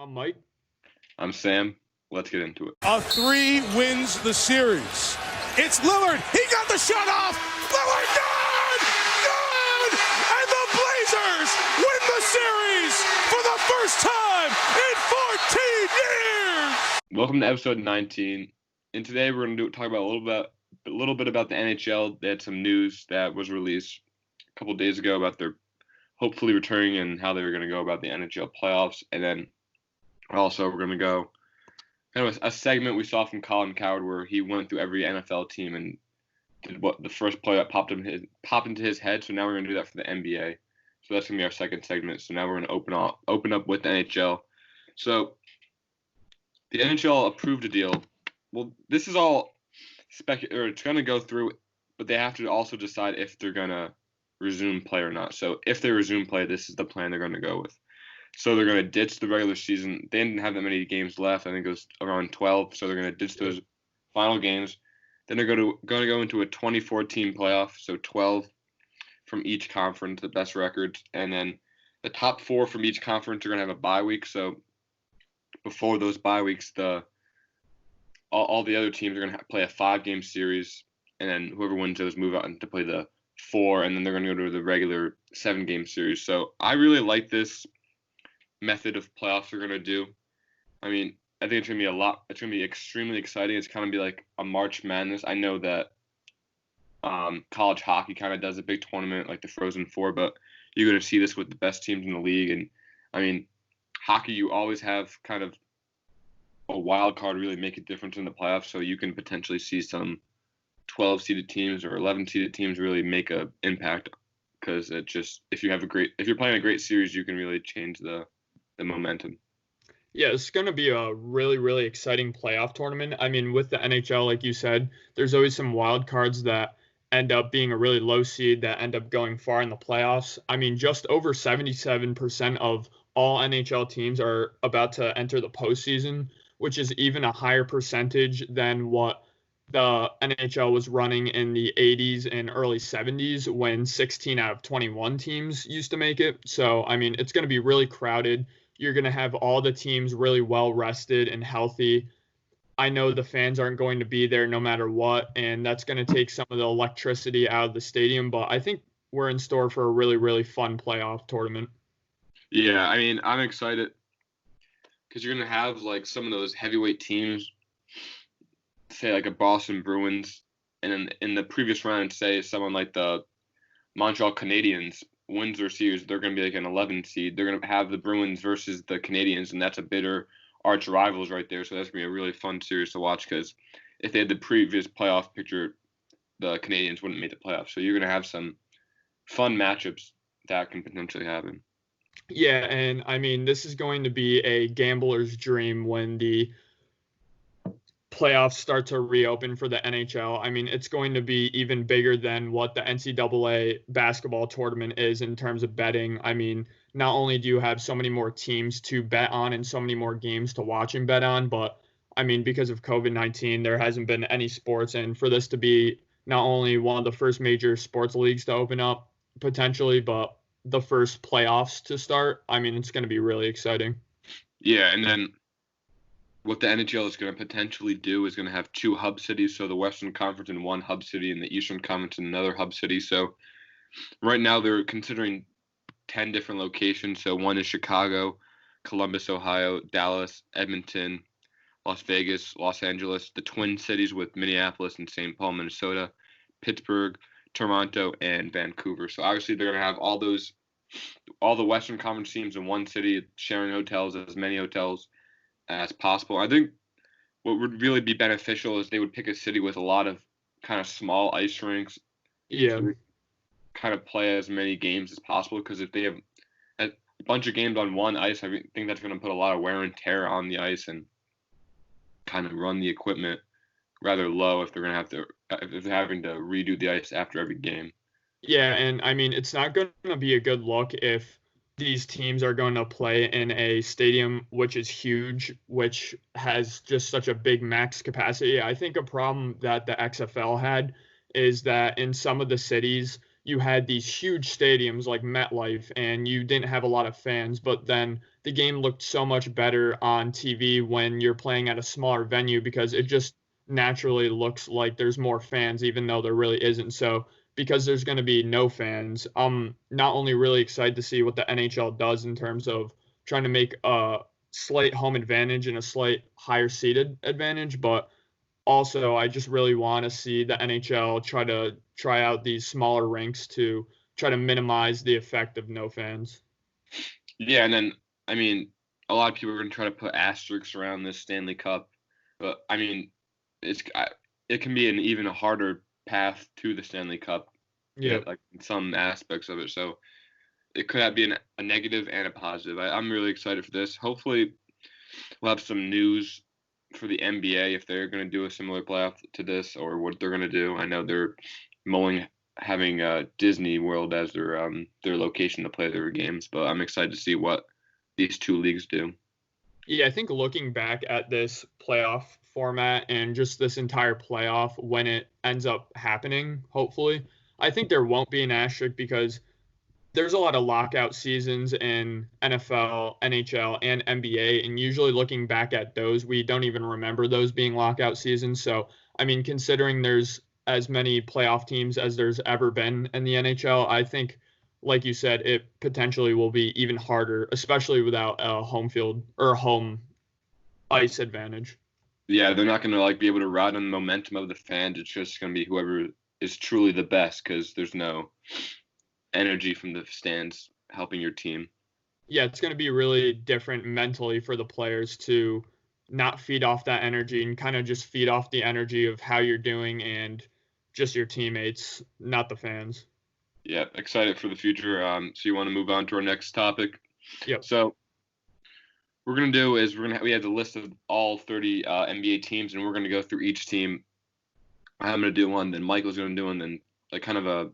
I'm Mike. I'm Sam. Let's get into it. A 3 wins the series. It's Lillard. He got the shot off. Lillard, good! Good! And the Blazers win the series for the first time in 14 years! Welcome to episode 19. And today we're going to talk about a little bit about the NHL. They had some news that was released a couple days ago about their hopefully returning and how they were going to go about the NHL playoffs. And then also we're going to go kind of a segment we saw from Colin Cowherd where he went through every NFL team and did what the first play that popped into his head. So now we're going to do that for the NBA. So that's going to be our second segment. So now we're going to open up with the NHL. So the NHL approved a deal. Well, this is all it's going to go through, but they have to also decide if they're going to resume play or not. So if they resume play, this is the plan they're going to go with. So they're going to ditch the regular season. They didn't have that many games left. I think it was around 12. So they're going to ditch those final games. Then they're going to go into a 24-team playoff. So 12 from each conference, the best records. And then the top 4 from each conference are going to have a bye week. So before those bye weeks, all the other teams are going to play a 5-game series. And then whoever wins those move on to play the 4. And then they're going to go to the regular 7-game series. So I really like this method of playoffs they're going to do. I mean, I think it's going to be extremely exciting. It's kind of be like a March Madness. I know that college hockey kind of does a big tournament like the Frozen Four, but you're going to see this with the best teams in the league. And I mean, hockey, you always have kind of a wild card really make a difference in the playoffs. So you can potentially see some 12-seeded teams or 11-seeded teams really make an impact because it just if you're playing a great series, you can really change the momentum. Yeah, it's going to be a really, really exciting playoff tournament. I mean, with the NHL, like you said, there's always some wild cards that end up being a really low seed that end up going far in the playoffs. I mean, just over 77% of all NHL teams are about to enter the postseason, which is even a higher percentage than what the NHL was running in the 80s and early 70s when 16 out of 21 teams used to make it. So, I mean, it's going to be really crowded. You're going to have all the teams really well rested and healthy. I know the fans aren't going to be there no matter what, and that's going to take some of the electricity out of the stadium. But I think we're in store for a really, really fun playoff tournament. Yeah, I mean, I'm excited because you're going to have like some of those heavyweight teams, say like a Boston Bruins, and then in the previous round, say someone like the Montreal Canadiens wins their series, they're going to be like an 11 seed. They're going to have the Bruins versus the Canadiens, and that's a bitter arch rivals right there. So that's going to be a really fun series to watch because if they had the previous playoff picture, the Canadiens wouldn't make the playoffs. So you're going to have some fun matchups that can potentially happen. Yeah, and I mean, this is going to be a gambler's dream when the playoffs start to reopen for the NHL. I mean, it's going to be even bigger than what the NCAA basketball tournament is in terms of betting. I mean, not only do you have so many more teams to bet on and so many more games to watch and bet on, but I mean, because of COVID-19, there hasn't been any sports. And for this to be not only one of the first major sports leagues to open up potentially, but the first playoffs to start, I mean, it's going to be really exciting. Yeah, and then what the NHL is going to potentially do is going to have 2 hub cities, so the Western Conference in one hub city and the Eastern Conference in another hub city. So right now they're considering 10 different locations. So one is Chicago, Columbus, Ohio, Dallas, Edmonton, Las Vegas, Los Angeles, the Twin Cities with Minneapolis and St. Paul, Minnesota, Pittsburgh, Toronto, and Vancouver. So obviously they're going to have all the Western Conference teams in one city, sharing hotels, as many hotels as possible. I think what would really be beneficial is they would pick a city with a lot of kind of small ice rinks. Yeah. To kind of play as many games as possible because if they have a bunch of games on one ice, I think that's going to put a lot of wear and tear on the ice and kind of run the equipment rather low if they're having to redo the ice after every game. Yeah, and I mean, it's not going to be a good look if these teams are going to play in a stadium which is huge, which has just such a big max capacity. I think a problem that the XFL had is that in some of the cities, you had these huge stadiums like MetLife and you didn't have a lot of fans, but then the game looked so much better on TV when you're playing at a smaller venue because it just naturally looks like there's more fans, even though there really isn't. So because there's going to be no fans, I'm not only really excited to see what the NHL does in terms of trying to make a slight home advantage and a slight higher seeded advantage, but also I just really want to see the NHL try out these smaller rinks to try to minimize the effect of no fans. Yeah, and then I mean, a lot of people are going to try to put asterisks around this Stanley Cup, but I mean, it can be an even harder path to the Stanley Cup. Yeah, like in some aspects of it. So it could be a negative and a positive. I'm really excited for this. Hopefully, we'll have some news for the NBA if they're going to do a similar playoff to this or what they're going to do. I know they're having Disney World as their location to play their games, but I'm excited to see what these two leagues do. Yeah, I think looking back at this playoff format and just this entire playoff when it ends up happening, hopefully, I think there won't be an asterisk because there's a lot of lockout seasons in NFL, NHL, and NBA, and usually looking back at those, we don't even remember those being lockout seasons. So, I mean, considering there's as many playoff teams as there's ever been in the NHL, I think, like you said, it potentially will be even harder, especially without a home field or home ice advantage. Yeah, they're not going to be able to ride on the momentum of the fans. It's just going to be whoever is truly the best because there's no energy from the stands helping your team. Yeah, it's going to be really different mentally for the players to not feed off that energy and kind of just feed off the energy of how you're doing and just your teammates, not the fans. Yeah, excited for the future. So you want to move on to our next topic? Yep. So what we're going to do is we have the list of all 30 NBA teams, and we're going to go through each team. I'm going to do one, then Michael's going to do one, then like kind of a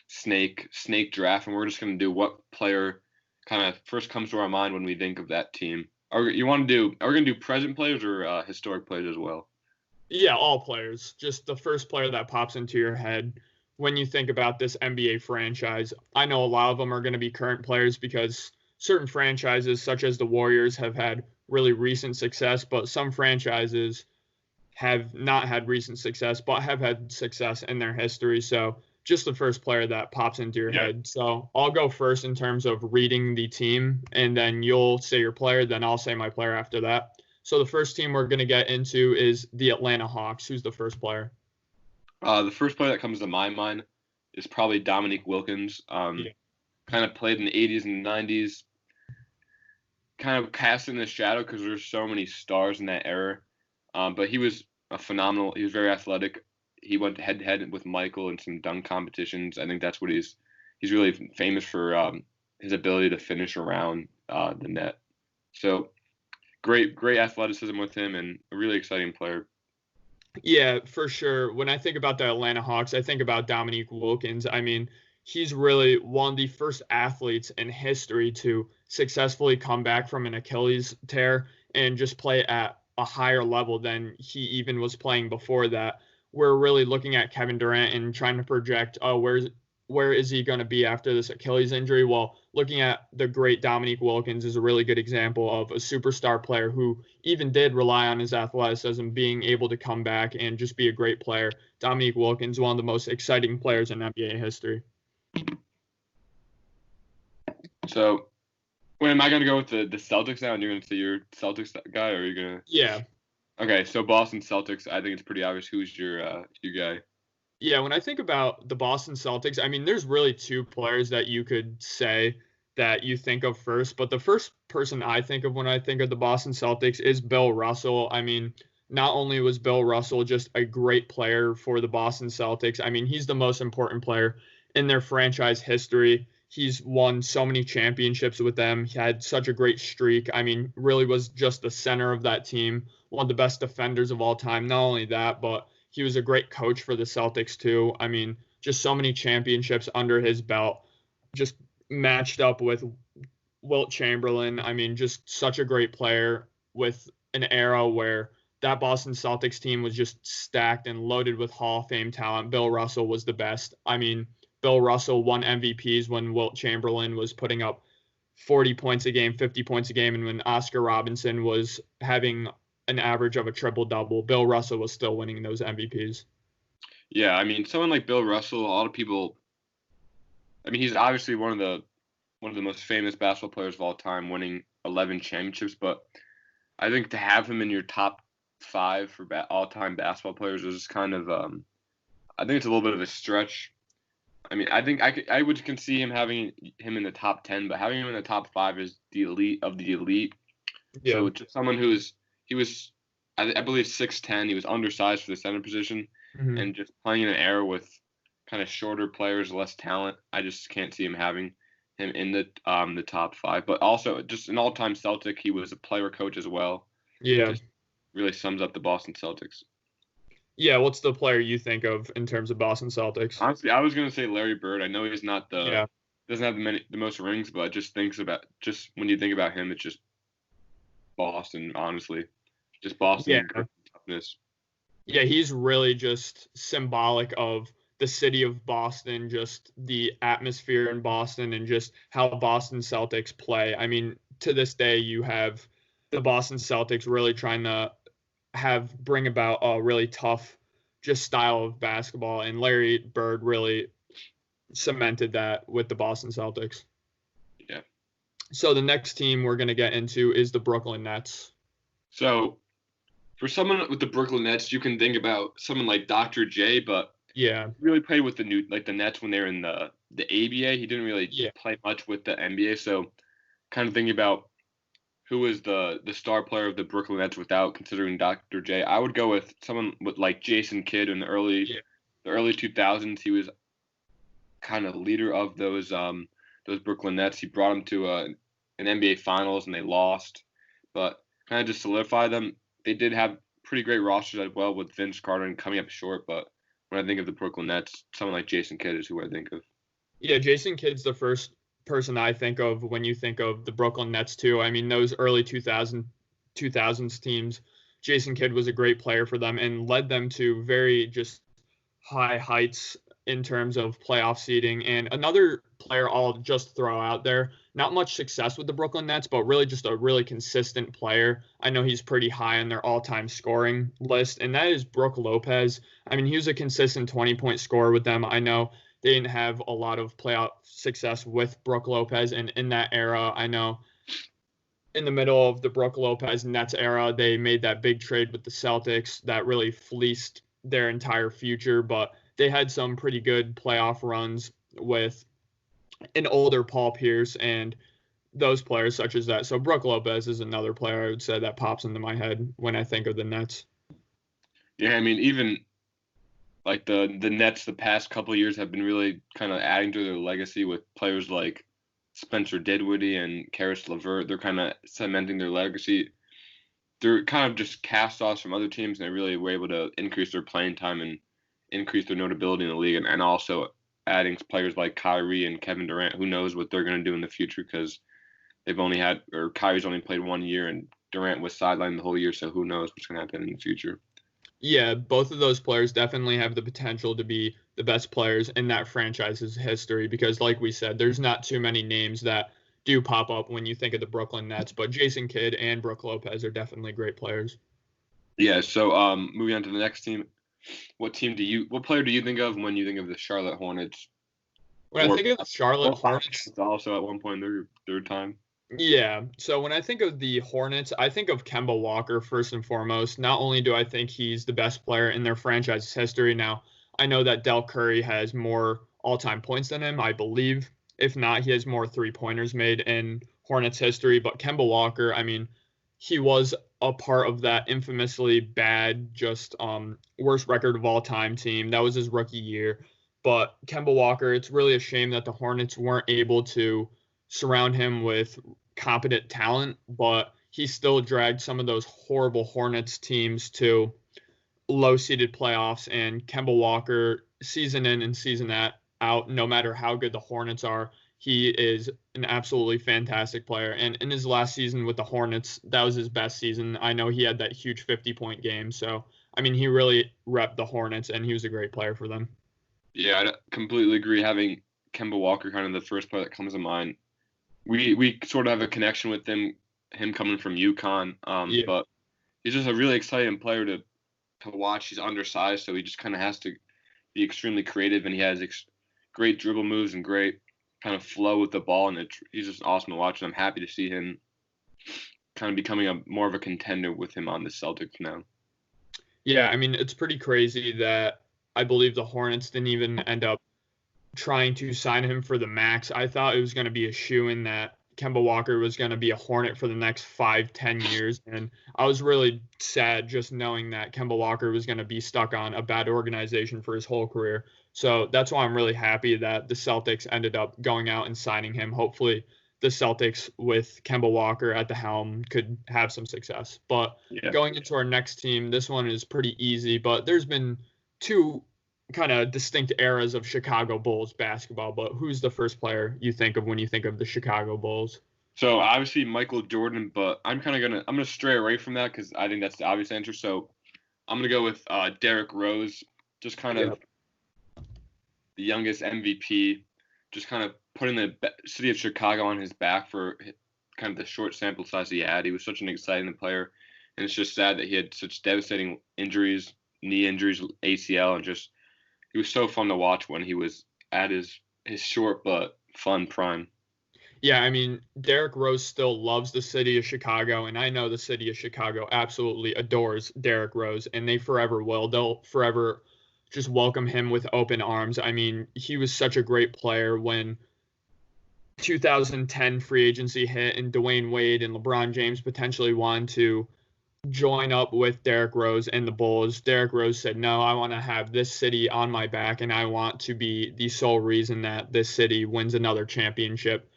snake draft, and we're just going to do what player kind of first comes to our mind when we think of that team. Are we going to do present players or historic players as well? Yeah, all players. Just the first player that pops into your head when you think about this NBA franchise. I know a lot of them are going to be current players because certain franchises, such as the Warriors, have had really recent success, but some franchises have not had recent success, but have had success in their history. So just the first player that pops into your head. So I'll go first in terms of reading the team, and then you'll say your player, then I'll say my player after that. So the first team we're going to get into is the Atlanta Hawks. Who's the first player? The first player that comes to my mind is probably Dominique Wilkins. Kind of played in the 80s and 90s. Kind of cast in the shadow because there's so many stars in that era. But he was he was very athletic. He went head to head with Michael in some dunk competitions. I think that's what he's really famous for, his ability to finish around the net. So great athleticism with him and a really exciting player. Yeah, for sure. When I think about the Atlanta Hawks, I think about Dominique Wilkins. I mean, he's really one of the first athletes in history to successfully come back from an Achilles tear and just play at a higher level than he even was playing before that. We're really looking at Kevin Durant and trying to project, where is he going to be after this Achilles injury? Well, looking at the great Dominique Wilkins is a really good example of a superstar player who even did rely on his athleticism, being able to come back and just be a great player. Dominique Wilkins, one of the most exciting players in NBA history. So, am I going to go with the Celtics now, and you're going to say your Celtics guy, or are you going to? Yeah. Okay, so Boston Celtics, I think it's pretty obvious who's your guy. Yeah, when I think about the Boston Celtics, I mean, there's really two players that you could say that you think of first, but the first person I think of when I think of the Boston Celtics is Bill Russell. I mean, not only was Bill Russell just a great player for the Boston Celtics, I mean, he's the most important player in their franchise history. He's won so many championships with them. He had such a great streak. I mean, really was just the center of that team, one of the best defenders of all time. Not only that, but he was a great coach for the Celtics too. I mean, just so many championships under his belt, just matched up with Wilt Chamberlain. I mean, just such a great player with an era where that Boston Celtics team was just stacked and loaded with Hall of Fame talent. Bill Russell was the best. I mean, Bill Russell won MVPs when Wilt Chamberlain was putting up 40 points a game, 50 points a game, and when Oscar Robinson was having an average of a triple-double, Bill Russell was still winning those MVPs. Yeah, I mean, someone like Bill Russell, a lot of people. I mean, he's obviously one of the most famous basketball players of all time, winning 11 championships. But I think to have him in your top 5 for all-time basketball players is kind of, I think it's a little bit of a stretch. I mean, I think I can see him having him in the top 10, but having him in the top 5 is the elite of the elite. Yeah. So just someone he was, I believe 6'10". He was undersized for the center position, and just playing in an era with kind of shorter players, less talent. I just can't see him having him in the top 5. But also just an all-time Celtic. He was a player coach as well. Yeah. Just really sums up the Boston Celtics. Yeah, what's the player you think of in terms of Boston Celtics? Honestly, I was gonna say Larry Bird. I know he's not Yeah. doesn't have the most rings, but just when you think about him, it's just Boston. Honestly, just Boston toughness. Yeah, he's really just symbolic of the city of Boston, just the atmosphere in Boston, and just how Boston Celtics play. I mean, to this day, you have the Boston Celtics really trying to bring about a really tough just style of basketball, and Larry Bird really cemented that with the Boston Celtics. Yeah. So the next team we're going to get into is the Brooklyn Nets. So for someone with the Brooklyn Nets, you can think about someone like Dr. J, but yeah, he really played with the Nets when they were in the ABA. He didn't really play much with the NBA. So kind of thinking about who was the star player of the Brooklyn Nets without considering Dr. J, I would go with someone with like Jason Kidd in the early 2000s. He was kind of leader of those Brooklyn Nets. He brought them to an NBA Finals and they lost, but kind of just solidified them. They did have pretty great rosters as well with Vince Carter and coming up short, but when I think of the Brooklyn Nets, someone like Jason Kidd is who I think of. Yeah, Jason Kidd's the first person I think of when you think of the Brooklyn Nets too. I mean, those early 2000s teams, Jason Kidd was a great player for them and led them to very just high heights in terms of playoff seeding. And another player I'll just throw out there, not much success with the Brooklyn Nets, but really just a really consistent player. I know he's pretty high on their all-time scoring list, and that is Brook Lopez. I mean, he was a consistent 20-point scorer with them. I know they didn't have a lot of playoff success with Brook Lopez, and in that era, I know in the middle of the Brook Lopez Nets era, they made that big trade with the Celtics that really fleeced their entire future, but they had some pretty good playoff runs with an older Paul Pierce and those players such as that. So Brook Lopez is another player I would say that pops into my head when I think of the Nets. Yeah, I mean, even like the Nets the past couple of years have been really kind of adding to their legacy with players like Spencer Dinwiddie and Karis LeVert. They're kind of cementing their legacy. They're kind of just cast-offs from other teams, and they really were able to increase their playing time and increase their notability in the league, and also adding players like Kyrie and Kevin Durant. Who knows what they're going to do in the future, because Kyrie's only played 1 year and Durant was sidelined the whole year, so who knows what's going to happen in the future. Yeah, both of those players definitely have the potential to be the best players in that franchise's history because, like we said, there's not too many names that do pop up when you think of the Brooklyn Nets, but Jason Kidd and Brook Lopez are definitely great players. Yeah, so moving on to the next team. What player do you think of when you think of the Charlotte Hornets? When I think of the Charlotte Hornets, also at one point in their time. Yeah, so when I think of the Hornets, I think of Kemba Walker first and foremost. Not only do I think he's the best player in their franchise's history, now I know that Del Curry has more all-time points than him, I believe. If not, he has more three-pointers made in Hornets history, but Kemba Walker, I mean, he was a part of that infamously bad, just worst record of all time team. That was his rookie year. But Kemba Walker, it's really a shame that the Hornets weren't able to surround him with competent talent, but he still dragged some of those horrible Hornets teams to low-seeded playoffs. And Kemba Walker, season in and season out, no matter how good the Hornets are, he is an absolutely fantastic player. And in his last season with the Hornets, that was his best season. I know he had that huge 50-point game. So, I mean, he really repped the Hornets, and he was a great player for them. Yeah, I completely agree. Having Kemba Walker kind of the first player that comes to mind. We sort of have a connection with him coming from UConn, Yeah. but he's just a really exciting player to watch. He's undersized, so he just kind of has to be extremely creative, and he has great dribble moves and great kind of flow with the ball, and he's just awesome to watch. And I'm happy to see him kind of becoming more of a contender with him on the Celtics now. Yeah, I mean, it's pretty crazy that I believe the Hornets didn't even end up trying to sign him for the max. I thought it was going to be a shoo-in that Kemba Walker was going to be a Hornet for the next 5-10 years. And I was really sad just knowing that Kemba Walker was going to be stuck on a bad organization for his whole career. So that's why I'm really happy that the Celtics ended up going out and signing him. Hopefully, the Celtics with Kemba Walker at the helm could have some success. But going into our next team, this one is pretty easy, but there's been two kind of distinct eras of Chicago Bulls basketball, but who's the first player you think of when you think of the Chicago Bulls? So obviously Michael Jordan, but I'm gonna stray away from that because I think that's the obvious answer. So I'm gonna go with Derrick Rose, just kind of the youngest MVP, just kind of putting the city of Chicago on his back for kind of the short sample size he had. He was such an exciting player, and it's just sad that he had such devastating injuries, knee injuries, ACL, and just he was so fun to watch when he was at his short but fun prime. Yeah, I mean, Derrick Rose still loves the city of Chicago, and I know the city of Chicago absolutely adores Derrick Rose, and they forever will. They'll forever just welcome him with open arms. I mean, he was such a great player when 2010 free agency hit and Dwayne Wade and LeBron James potentially wanted to join up with Derrick Rose and the Bulls. Derrick Rose said, no, I want to have this city on my back, and I want to be the sole reason that this city wins another championship.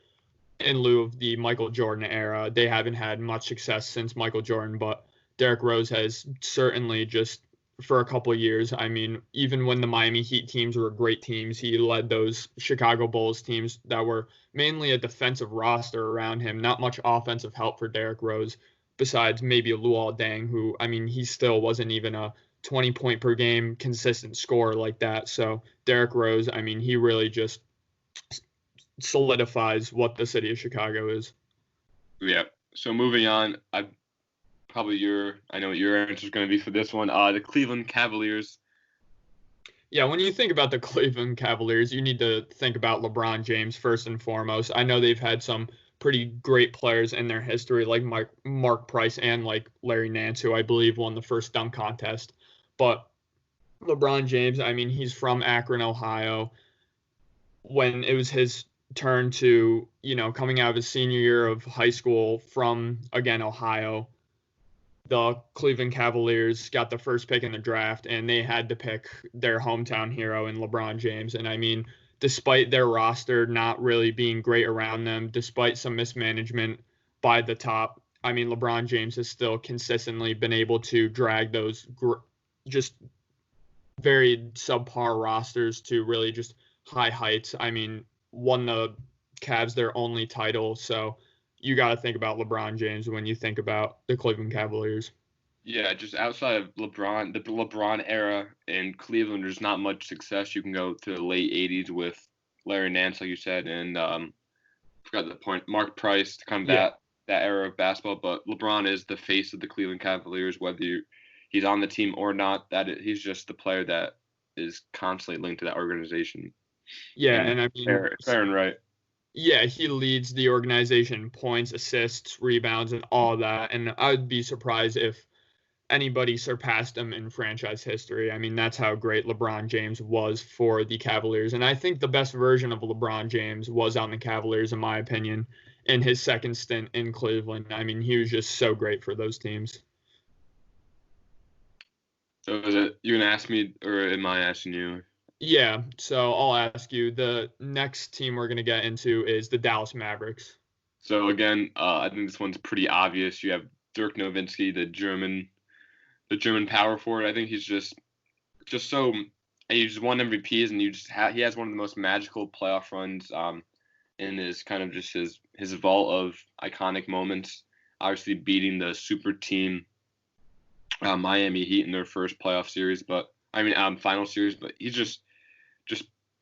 In lieu of the Michael Jordan era, they haven't had much success since Michael Jordan, but Derrick Rose has certainly just for a couple of years. I mean, even when the Miami Heat teams were great teams, he led those Chicago Bulls teams that were mainly a defensive roster around him, not much offensive help for Derrick Rose besides maybe Luol Deng, who, I mean, he still wasn't even a 20 point per game consistent scorer like that. So Derrick Rose, I mean, he really just solidifies what the city of Chicago is. Yeah. So moving on, I know what your answer is going to be for this one. The Cleveland Cavaliers. Yeah, when you think about the Cleveland Cavaliers, you need to think about LeBron James first and foremost. I know they've had some pretty great players in their history, like Mark Price and like Larry Nance, who I believe won the first dunk contest. But LeBron James, I mean, he's from Akron, Ohio. When it was his turn to, coming out of his senior year of high school from, again, Ohio, the Cleveland Cavaliers got the first pick in the draft, and they had to pick their hometown hero in LeBron James. And I mean, despite their roster not really being great around them, despite some mismanagement by the top, I mean, LeBron James has still consistently been able to drag those just very subpar rosters to really just high heights. I mean, won the Cavs their only title, so you got to think about LeBron James when you think about the Cleveland Cavaliers. Yeah, just outside of LeBron, the LeBron era in Cleveland, there's not much success. You can go to the late 80s with Larry Nance, like you said, and forgot the point, Mark Price, kind of that era of basketball. But LeBron is the face of the Cleveland Cavaliers, whether he's on the team or not. He's just the player that is constantly linked to that organization. Yeah, and I mean, fair and right. Yeah, he leads the organization in points, assists, rebounds, and all that. And I would be surprised if anybody surpassed him in franchise history. I mean, that's how great LeBron James was for the Cavaliers. And I think the best version of LeBron James was on the Cavaliers, in my opinion, in his second stint in Cleveland. I mean, he was just so great for those teams. So is it you gonna ask me, or am I asking you? Yeah, so I'll ask you. The next team we're going to get into is the Dallas Mavericks. So again, I think this one's pretty obvious. You have Dirk Nowitzki, the German power forward. I think he's just so. And he just won MVPs, and he has one of the most magical playoff runs in his kind of just his vault of iconic moments. Obviously beating the super team Miami Heat in their first playoff series, final series. But he's just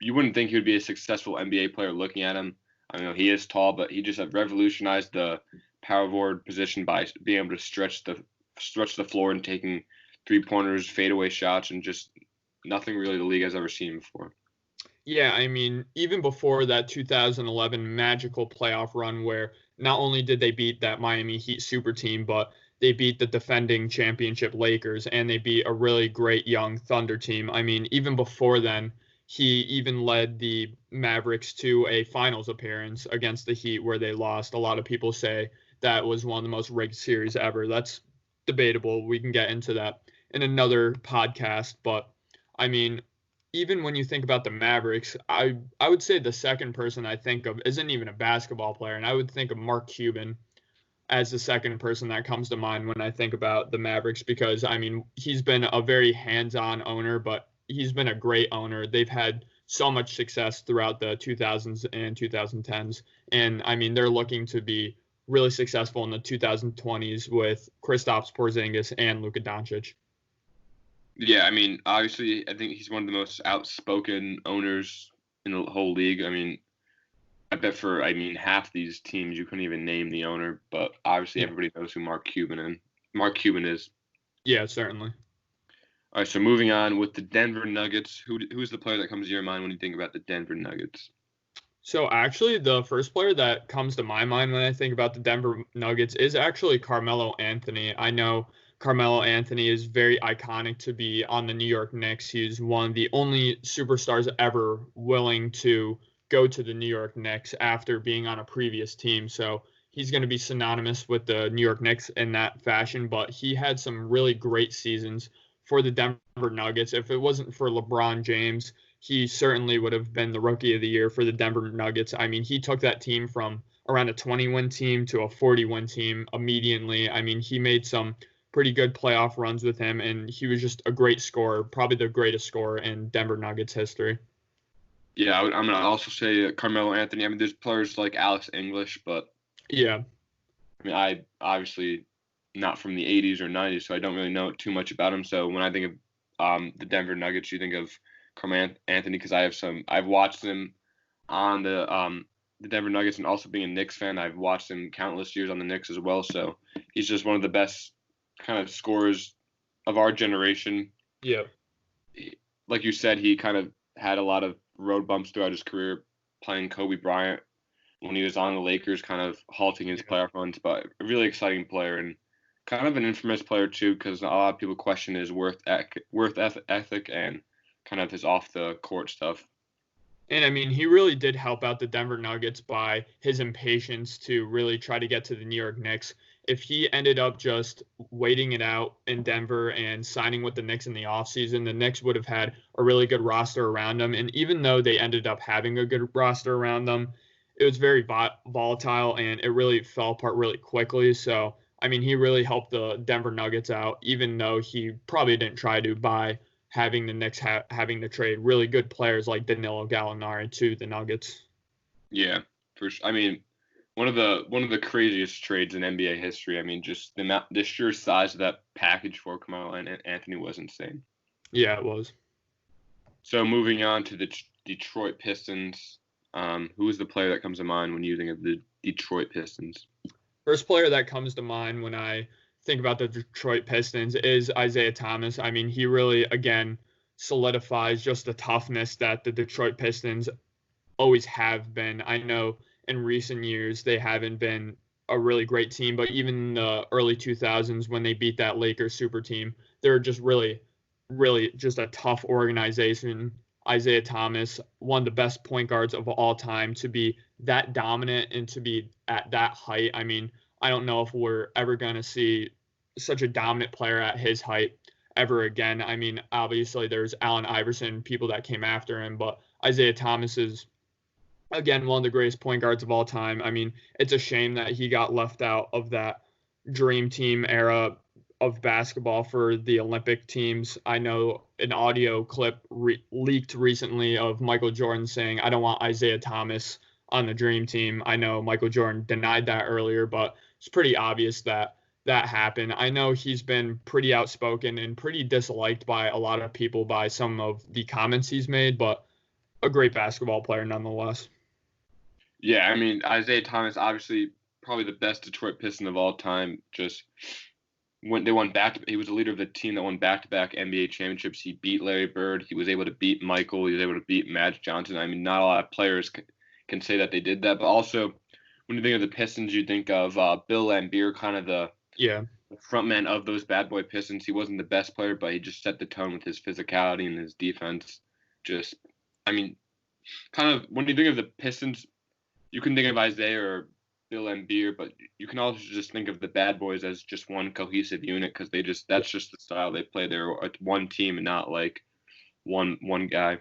you wouldn't think he would be a successful NBA player looking at him. I mean, he is tall, but he just revolutionized the power forward position by being able to stretch the floor and taking 3-pointers, fadeaway shots, and just nothing really the league has ever seen before. Yeah, I mean, even before that 2011 magical playoff run where not only did they beat that Miami Heat super team, but they beat the defending championship Lakers and they beat a really great young Thunder team. I mean, even before then, he even led the Mavericks to a finals appearance against the Heat where they lost. A lot of people say that was one of the most rigged series ever. That's debatable. We can get into that in another podcast, but I mean, even when you think about the Mavericks, I would say the second person I think of isn't even a basketball player, and I would think of Mark Cuban as the second person that comes to mind when I think about the Mavericks because, I mean, he's been a very hands-on owner, but he's been a great owner. They've had so much success throughout the 2000s and 2010s, and, I mean, they're looking to be really successful in the 2020s with Kristaps Porzingis and Luka Doncic. Yeah, I mean, obviously, I think he's one of the most outspoken owners in the whole league. I mean, I bet half these teams you couldn't even name the owner, but obviously everybody knows who Mark Cuban is. Yeah, certainly. All right, so moving on with the Denver Nuggets, who's the player that comes to your mind when you think about the Denver Nuggets? So actually, the first player that comes to my mind when I think about the Denver Nuggets is actually Carmelo Anthony. I know Carmelo Anthony is very iconic to be on the New York Knicks. He's one of the only superstars ever willing to go to the New York Knicks after being on a previous team. So he's going to be synonymous with the New York Knicks in that fashion. But he had some really great seasons for the Denver Nuggets. If it wasn't for LeBron James, he certainly would have been the Rookie of the Year for the Denver Nuggets. I mean, he took that team from around a 20-win team to a 40-win team immediately. I mean, he made some pretty good playoff runs with him, and he was just a great scorer, probably the greatest scorer in Denver Nuggets history. Yeah, I'm going to also say Carmelo Anthony. I mean, there's players like Alex English, but yeah. I mean, I obviously not from the 80s or 90s, so I don't really know too much about him. So when I think of the Denver Nuggets, you think of Carmelo Anthony because I've watched him on the Denver Nuggets, and also being a Knicks fan, I've watched him countless years on the Knicks as well. So he's just one of the best kind of scorers of our generation. Yeah. Like you said, he kind of had a lot of road bumps throughout his career playing Kobe Bryant when he was on the Lakers, kind of halting his playoff runs, but a really exciting player and kind of an infamous player too, because a lot of people question his worth ethic and kind of his off the court stuff. And I mean, he really did help out the Denver Nuggets by his impatience to really try to get to the New York Knicks. If he ended up just waiting it out in Denver and signing with the Knicks in the offseason, the Knicks would have had a really good roster around them. And even though they ended up having a good roster around them, it was very volatile and it really fell apart really quickly. So, I mean, he really helped the Denver Nuggets out, even though he probably didn't try to by having the Knicks having to trade really good players like Danilo Gallinari to the Nuggets. Yeah, for sure. I mean, one of the craziest trades in NBA history. I mean, just the sheer size of that package for Carmelo and Anthony was insane. Yeah, it was. So moving on to the Detroit Pistons, who is the player that comes to mind when you think of the Detroit Pistons? First player that comes to mind when I think about the Detroit Pistons is Isaiah Thomas. I mean, he really, again, solidifies just the toughness that the Detroit Pistons always have been. I know in recent years they haven't been a really great team, but even in the early 2000s when they beat that Lakers super team, they're just really just a tough organization. Isaiah Thomas, one of the best point guards of all time, to be that dominant and to be at that height. I mean, I don't know if we're ever going to see such a dominant player at his height ever again. I mean, obviously there's Allen Iverson, people that came after him, but Isaiah Thomas is, again, one of the greatest point guards of all time. I mean, it's a shame that he got left out of that dream team era of basketball for the Olympic teams. I know an audio clip leaked recently of Michael Jordan saying, "I don't want Isaiah Thomas on the dream team." I know Michael Jordan denied that earlier, but it's pretty obvious that happened. I know he's been pretty outspoken and pretty disliked by a lot of people by some of the comments he's made, but a great basketball player nonetheless. Yeah, I mean, Isaiah Thomas, obviously probably the best Detroit Piston of all time. Just when they won he was the leader of the team that won back-to-back NBA championships. He beat Larry Bird. He was able to beat Michael. He was able to beat Magic Johnson. I mean, not a lot of players can say that they did that. But also, when you think of the Pistons, you think of Bill Laimbeer, kind of the frontman of those bad boy Pistons. He wasn't the best player, but he just set the tone with his physicality and his defense. Just, I mean, kind of when you think of the Pistons, you can think of Isaiah or Bill Laimbeer, but you can also just think of the bad boys as just one cohesive unit because that's just the style they play. They're one team and not like one guy.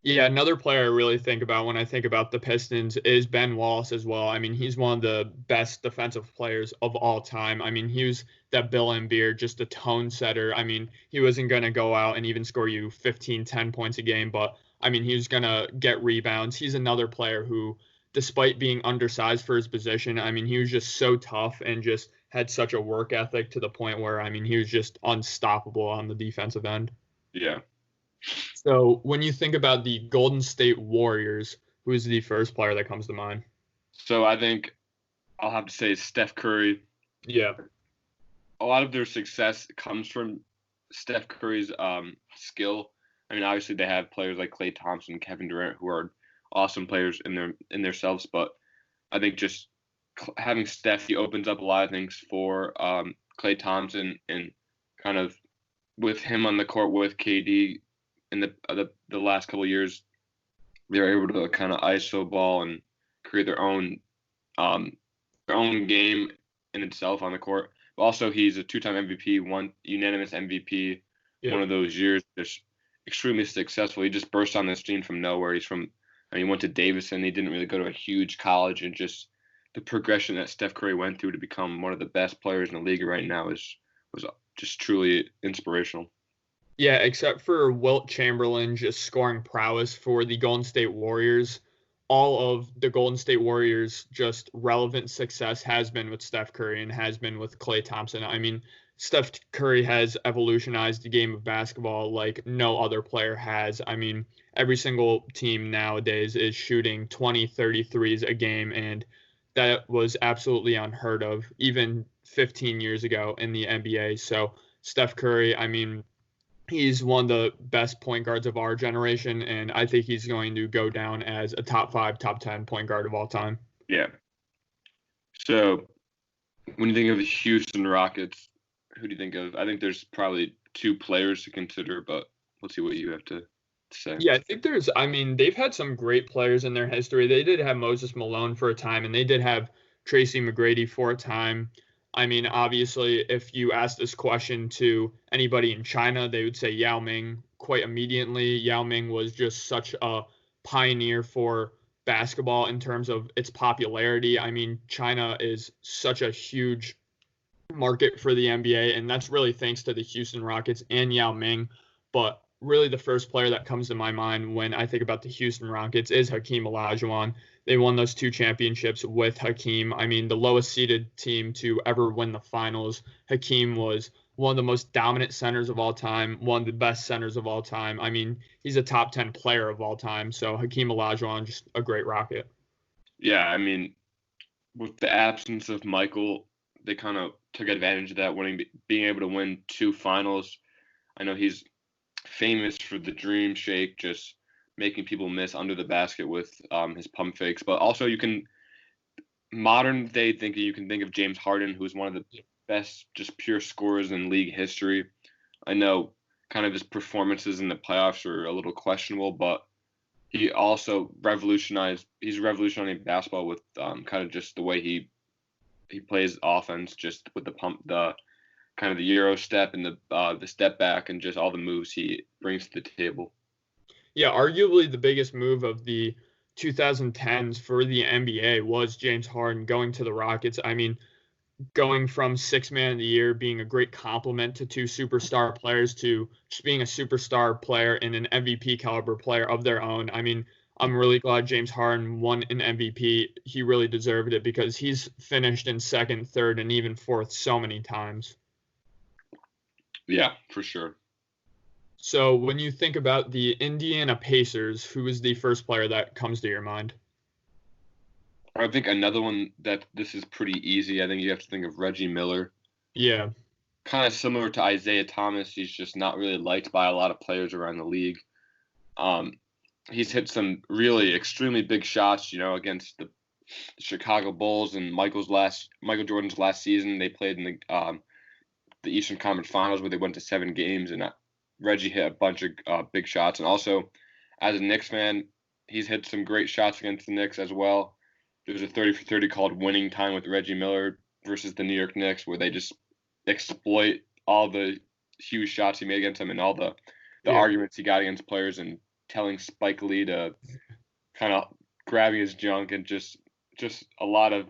Yeah, another player I really think about when I think about the Pistons is Ben Wallace as well. I mean, he's one of the best defensive players of all time. I mean, he was that Bill Laimbeer, just a tone setter. I mean, he wasn't going to go out and even score you 15, 10 points a game, but I mean, he was going to get rebounds. He's another player who, despite being undersized for his position, I mean, he was just so tough and just had such a work ethic to the point where, I mean, he was just unstoppable on the defensive end. Yeah. So when you think about the Golden State Warriors, who's the first player that comes to mind? So I think I'll have to say Steph Curry. Yeah. A lot of their success comes from Steph Curry's skill. I mean, obviously they have players like Klay Thompson, Kevin Durant, who are awesome players in themselves, but I think just having Steph, he opens up a lot of things for Klay Thompson, and kind of with him on the court with KD in the last couple of years, they're able to kind of ISO ball and create their own game in itself on the court. But also, he's a two-time MVP, one unanimous MVP. Yeah. One of those years, just extremely successful. He just burst on the scene from nowhere. He went to Davidson. He didn't really go to a huge college, and just the progression that Steph Curry went through to become one of the best players in the league right now was just truly inspirational. Yeah, except for Wilt Chamberlain just scoring prowess for the Golden State Warriors, all of the Golden State Warriors' just relevant success has been with Steph Curry and has been with Klay Thompson. I mean, Steph Curry has evolutionized the game of basketball like no other player has. I mean, every single team nowadays is shooting 20, 30 threes a game, and that was absolutely unheard of even 15 years ago in the NBA. So Steph Curry, I mean, he's one of the best point guards of our generation, and I think he's going to go down as a top 5, top 10 point guard of all time. Yeah. So when you think of the Houston Rockets, who do you think of? I think there's probably two players to consider, but let's see what you have to say. Yeah, I think they've had some great players in their history. They did have Moses Malone for a time, and they did have Tracy McGrady for a time. I mean, obviously, if you ask this question to anybody in China, they would say Yao Ming quite immediately. Yao Ming was just such a pioneer for basketball in terms of its popularity. I mean, China is such a huge market for the NBA, and that's really thanks to the Houston Rockets and Yao Ming. But really the first player that comes to my mind when I think about the Houston Rockets is Hakeem Olajuwon. They won those 2 championships with Hakeem. I mean, the lowest seeded team to ever win the finals. Hakeem was one of the most dominant centers of all time, one of the best centers of all time. I mean, he's a top 10 player of all time. So Hakeem Olajuwon, just a great Rocket. Yeah, I mean, with the absence of Michael, they kind of took advantage of that, being able to win 2 finals. I know he's famous for the dream shake, just making people miss under the basket with his pump fakes. But also modern day thinking, you can think of James Harden, who's one of the best just pure scorers in league history. I know kind of his performances in the playoffs are a little questionable, but he also he's revolutionizing basketball with kind of just the way he plays offense, just with the kind of the Euro step and the step back and just all the moves he brings to the table. Yeah, arguably the biggest move of the 2010s for the NBA was James Harden going to the Rockets. I mean, going from 6th man of the year, being a great compliment to 2 superstar players, to just being a superstar player and an MVP caliber player of their own. I mean, I'm really glad James Harden won an MVP. He really deserved it because he's finished in 2nd, 3rd, and even 4th so many times. Yeah, for sure. So when you think about the Indiana Pacers, who is the first player that comes to your mind? I think another one that this is pretty easy. I think you have to think of Reggie Miller. Yeah. Kind of similar to Isaiah Thomas. He's just not really liked by a lot of players around the league. He's hit some really extremely big shots, against the Chicago Bulls and Michael Jordan's last season. They played in the Eastern Conference Finals where they went to 7 games, and Reggie hit a bunch of big shots. And also, as a Knicks fan, he's hit some great shots against the Knicks as well. There's a 30 for 30 called Winning Time with Reggie Miller versus the New York Knicks, where they just exploit all the huge shots he made against them and all the arguments he got against players, and telling Spike Lee to kind of grabbing his junk, and just a lot of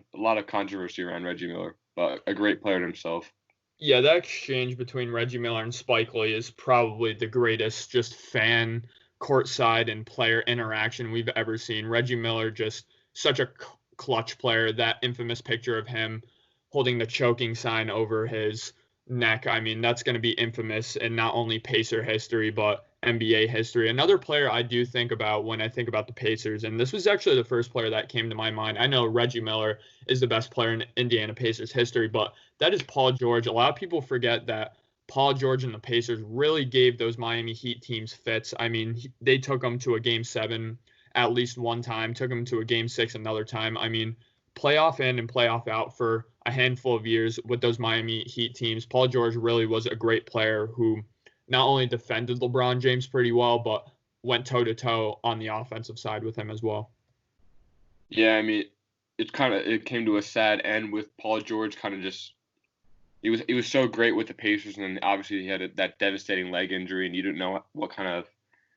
controversy around Reggie Miller, but a great player himself. Yeah, that exchange between Reggie Miller and Spike Lee is probably the greatest just fan courtside and player interaction we've ever seen. Reggie Miller, just such a clutch player. That infamous picture of him holding the choking sign over his neck. I mean, that's going to be infamous in not only Pacer history, but NBA history. Another player I do think about when I think about the Pacers, and this was actually the first player that came to my mind. I know Reggie Miller is the best player in Indiana Pacers history, but that is Paul George. A lot of people forget that Paul George and the Pacers really gave those Miami Heat teams fits. I mean, they took them to a Game 7 at least one time, took them to a Game 6 another time. I mean, playoff in and playoff out for a handful of years with those Miami Heat teams. Paul George really was a great player who not only defended LeBron James pretty well, but went toe-to-toe on the offensive side with him as well. Yeah, I mean, it came to a sad end with Paul George kind of just he was so great with the Pacers, and obviously he had that devastating leg injury, and you didn't know what kind of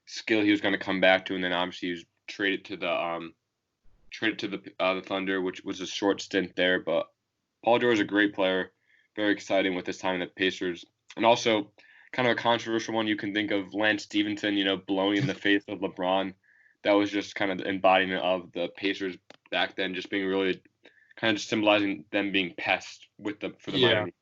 skill he was going to come back to, and then obviously he was traded to the Thunder, which was a short stint there. But Paul George is a great player, very exciting with his time in the Pacers, and also kind of a controversial one. You can think of Lance Stevenson, blowing in the face of LeBron. That was just kind of the embodiment of the Pacers back then, just being really kind of just symbolizing them being pests for the Miami.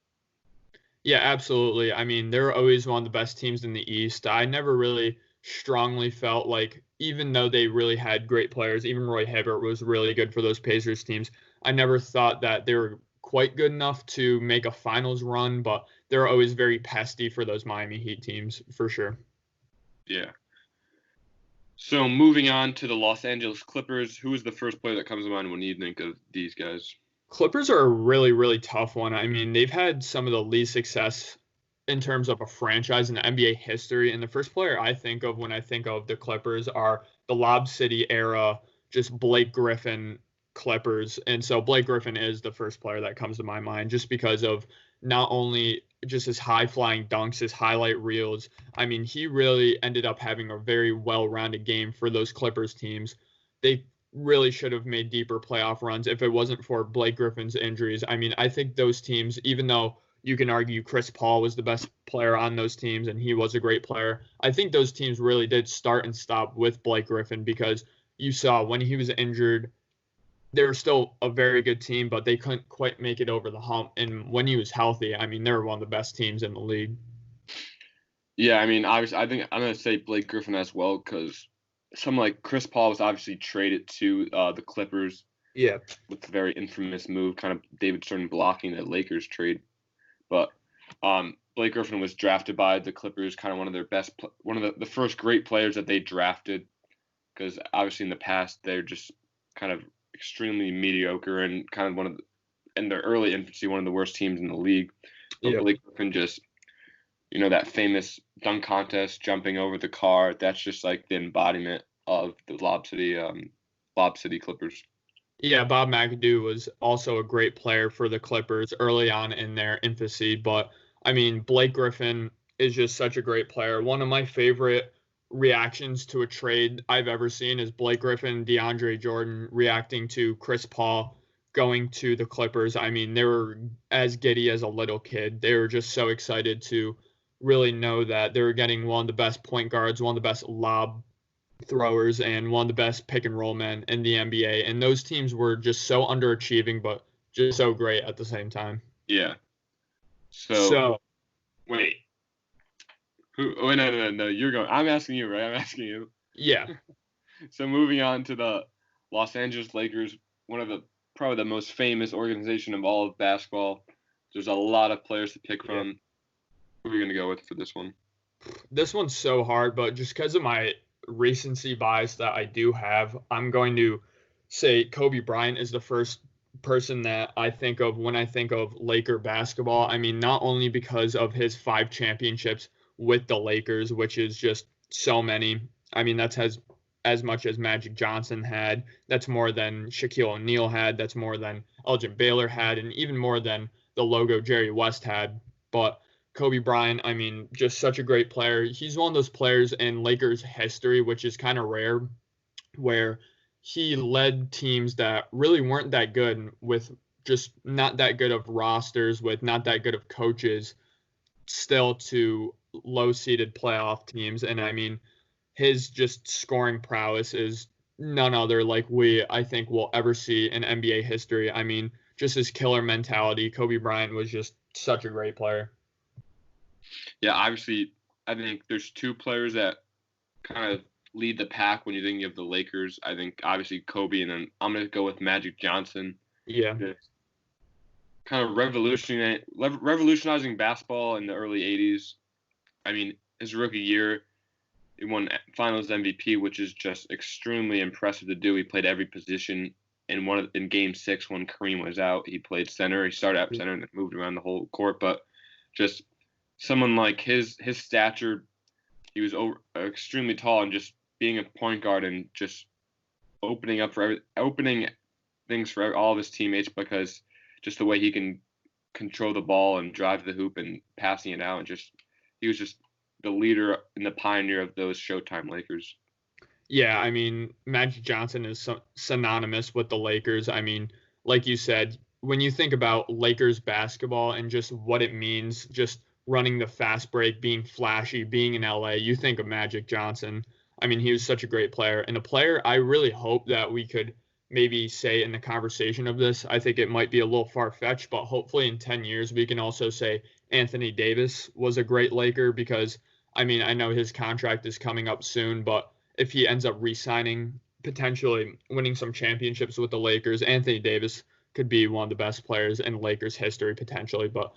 Yeah, absolutely. I mean, they're always one of the best teams in the East. I never really strongly felt like, even though they really had great players, even Roy Hibbert was really good for those Pacers teams, I never thought that they were quite good enough to make a finals run, but they're always very pesty for those Miami Heat teams, for sure. Yeah. So moving on to the Los Angeles Clippers, who is the first player that comes to mind when you think of these guys? Clippers are a really, really tough one. I mean, they've had some of the least success in terms of a franchise in NBA history. And the first player I think of when I think of the Clippers are the Lob City era, just Blake Griffin Clippers. And so Blake Griffin is the first player that comes to my mind, just because of not only just his high-flying dunks, his highlight reels. I mean, he really ended up having a very well-rounded game for those Clippers teams. They really should have made deeper playoff runs if it wasn't for Blake Griffin's injuries. I mean, I think those teams, even though you can argue Chris Paul was the best player on those teams and he was a great player, I think those teams really did start and stop with Blake Griffin, because you saw when he was injured, they were still a very good team, but they couldn't quite make it over the hump. And when he was healthy, I mean, they were one of the best teams in the league. Yeah, I mean, obviously, I think I'm going to say Blake Griffin as well, because someone like Chris Paul was obviously traded to the Clippers. Yeah. With a very infamous move, kind of David Stern blocking that Lakers trade. But Blake Griffin was drafted by the Clippers, kind of one of their best, one of the first great players that they drafted, because obviously in the past they're just kind of extremely mediocre and kind of in their early infancy, one of the worst teams in the league. But Blake Griffin just, that famous dunk contest, jumping over the car, that's just like the embodiment of the Lob City Clippers. Yeah, Bob McAdoo was also a great player for the Clippers early on in their infancy. But, I mean, Blake Griffin is just such a great player. One of my favorite reactions to a trade I've ever seen is Blake Griffin and DeAndre Jordan reacting to Chris Paul going to the Clippers. I mean, they were as giddy as a little kid. They were just so excited to really know that they were getting one of the best point guards, one of the best lob throwers, and one of the best pick and roll men in the NBA. And those teams were just so underachieving, but just so great at the same time. Yeah. So wait. Who? Oh, no. You're going. I'm asking you, right? I'm asking you. Yeah. So moving on to the Los Angeles Lakers, one of the probably the most famous organization of all of basketball. There's a lot of players to pick from. Who are you gonna go with for this one? This one's so hard, but just because of my recency bias that I do have, I'm going to say Kobe Bryant is the first person that I think of when I think of Laker basketball. I mean, not only because of his 5 championships with the Lakers, which is just so many. I mean, that's as much as Magic Johnson had. That's more than Shaquille O'Neal had. That's more than Elgin Baylor had, and even more than the logo Jerry West had. But Kobe Bryant, I mean, just such a great player. He's one of those players in Lakers history, which is kind of rare, where he led teams that really weren't that good with just not that good of rosters, with not that good of coaches, still to low-seeded playoff teams. And I mean, his just scoring prowess is none other like I think will ever see in NBA history. I mean, just his killer mentality. Kobe Bryant was just such a great player. Yeah, obviously, I think there's two players that kind of lead the pack when you think of the Lakers. I think obviously Kobe, and then I'm gonna go with Magic Johnson. Yeah. Kind of revolutionizing basketball in the early '80s. I mean, his rookie year, he won Finals MVP, which is just extremely impressive to do. He played every position. In Game 6 when Kareem was out, he played center. He started at center and moved around the whole court. But just someone like his stature, he was extremely tall, and just being a point guard and just opening things for all of his teammates, because just the way he can control the ball and drive the hoop and passing it out, and he was just the leader and the pioneer of those Showtime Lakers. Yeah, I mean, Magic Johnson is synonymous with the Lakers. I mean, like you said, when you think about Lakers basketball and just what it means, just running the fast break, being flashy, being in LA, you think of Magic Johnson. I mean, he was such a great player, and a player I really hope that we could maybe say in the conversation of this. I think it might be a little far-fetched, but hopefully in 10 years we can also say Anthony Davis was a great Laker, because I mean, I know his contract is coming up soon, but if he ends up re-signing, potentially winning some championships with the Lakers, Anthony Davis could be one of the best players in Lakers history potentially, but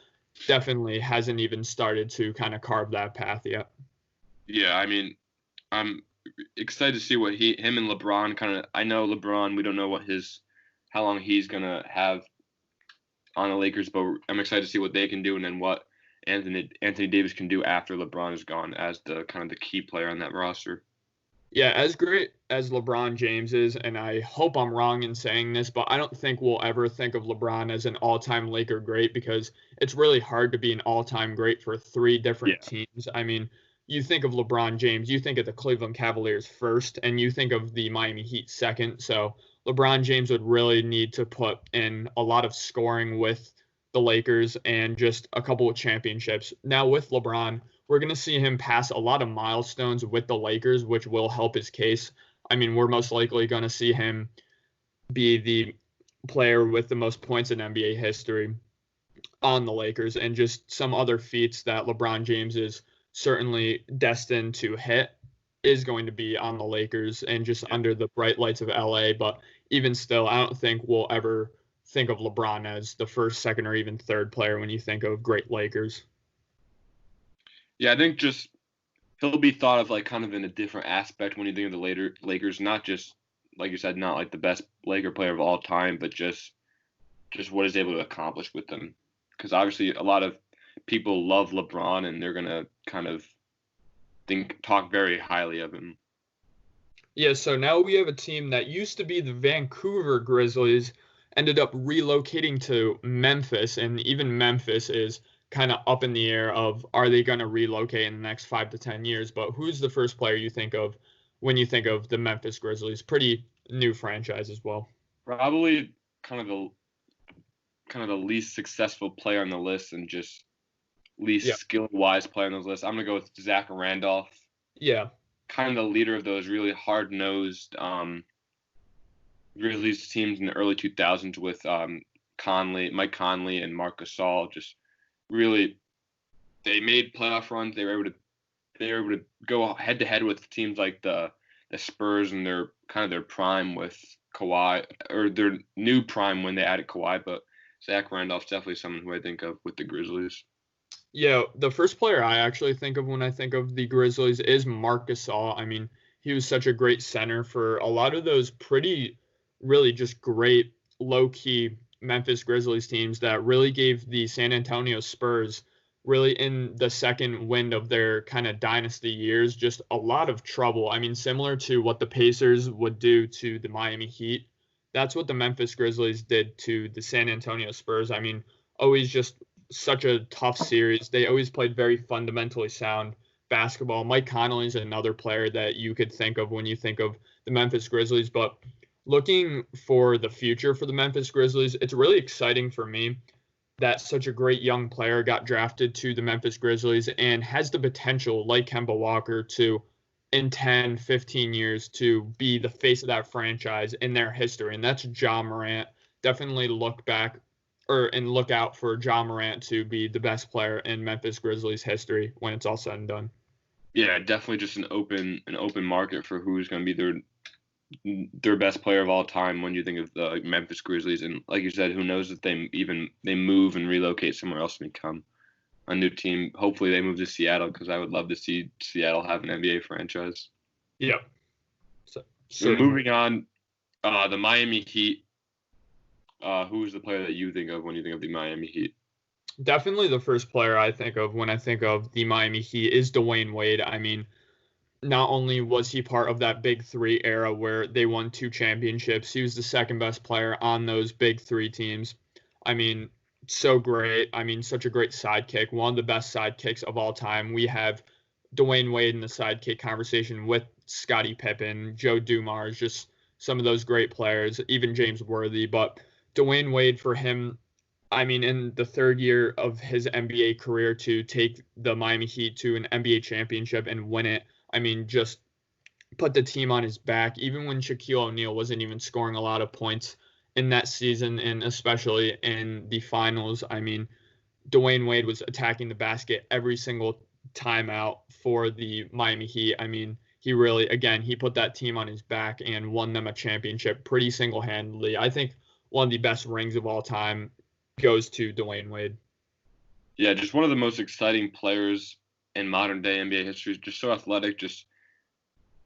definitely hasn't even started to kind of carve that path yet. Yeah, I mean, I'm excited to see what him and LeBron kind of. I know LeBron, we don't know how long he's gonna have on the Lakers, but I'm excited to see what they can do, and then what Anthony Davis can do after LeBron is gone as the kind of the key player on that roster. Yeah, as great as LeBron James is, and I hope I'm wrong in saying this, but I don't think we'll ever think of LeBron as an all-time Laker great, because it's really hard to be an all-time great for 3 different teams. I mean, you think of LeBron James, you think of the Cleveland Cavaliers first, and you think of the Miami Heat second. So LeBron James would really need to put in a lot of scoring with the Lakers and just a couple of championships. Now with LeBron, we're going to see him pass a lot of milestones with the Lakers, which will help his case. I mean, we're most likely going to see him be the player with the most points in NBA history on the Lakers, and just some other feats that LeBron James is certainly destined to hit is going to be on the Lakers and just under the bright lights of LA. But even still, I don't think we'll ever think of LeBron as the first, second, or even third player when you think of great Lakers. Yeah, I think just he'll be thought of like kind of in a different aspect when you think of the Lakers, not just like you said, not like the best Laker player of all time, but just what he's able to accomplish with them. Because obviously a lot of people love LeBron, and they're gonna kind of talk very highly of him. Yeah, so now we have a team that used to be the Vancouver Grizzlies, ended up relocating to Memphis, and even Memphis is kind of up in the air of, are they going to relocate in the next 5 to 10 years? But who's the first player you think of when you think of the Memphis Grizzlies? Pretty new franchise as well. Probably kind of the least successful player on the list, and just least skill-wise player on the list. I'm going to go with Zach Randolph. Yeah. Kind of the leader of those really hard-nosed Grizzlies teams in the early 2000s with Mike Conley, and Marc Gasol. Just really, they made playoff runs. They were able to they were able to go head to head with teams like the Spurs and their prime with Kawhi, or their new prime when they added Kawhi. But Zach Randolph's definitely someone who I think of with the Grizzlies. Yeah, the first player I actually think of when I think of the Grizzlies is Marc Gasol. I mean, he was such a great center for a lot of those really just great low-key Memphis Grizzlies teams that really gave the San Antonio Spurs, really in the second wind of their kind of dynasty years, just a lot of trouble. I mean, similar to what the Pacers would do to the Miami Heat, that's what the Memphis Grizzlies did to the San Antonio Spurs. I mean, always just such a tough series. They always played very fundamentally sound basketball. Mike Conley is another player that you could think of when you think of the Memphis Grizzlies. But looking for the future for the Memphis Grizzlies, it's really exciting for me that such a great young player got drafted to the Memphis Grizzlies and has the potential, like Kemba Walker, to in 10, 15 years to be the face of that franchise in their history. And that's Ja Morant. Definitely look out for Ja Morant to be the best player in Memphis Grizzlies history when it's all said and done. Yeah, definitely just an open market for who's going to be their best player of all time when you think of the Memphis Grizzlies. And like you said, who knows if they move and relocate somewhere else and become a new team. Hopefully they move to Seattle, because I would love to see Seattle have an NBA franchise. Yep. So moving on, the Miami Heat. Who's the player that you think of when you think of the Miami Heat? Definitely the first player I think of when I think of the Miami Heat is Dwayne Wade. I mean, not only was he part of that Big Three era where they won 2 championships, he was the second best player on those Big Three teams. I mean, so great. I mean, such a great sidekick, one of the best sidekicks of all time. We have Dwayne Wade in the sidekick conversation with Scottie Pippen, Joe Dumars, just some of those great players, even James Worthy. But Dwayne Wade, for him, I mean, in the third year of his NBA career, to take the Miami Heat to an NBA championship and win it, I mean, just put the team on his back, even when Shaquille O'Neal wasn't even scoring a lot of points in that season, and especially in the finals. I mean, Dwayne Wade was attacking the basket every single time out for the Miami Heat. I mean, he really, again, he put that team on his back and won them a championship pretty single-handedly. I think one of the best rings of all time goes to Dwayne Wade. Yeah, just one of the most exciting players in modern day NBA history. Just so athletic.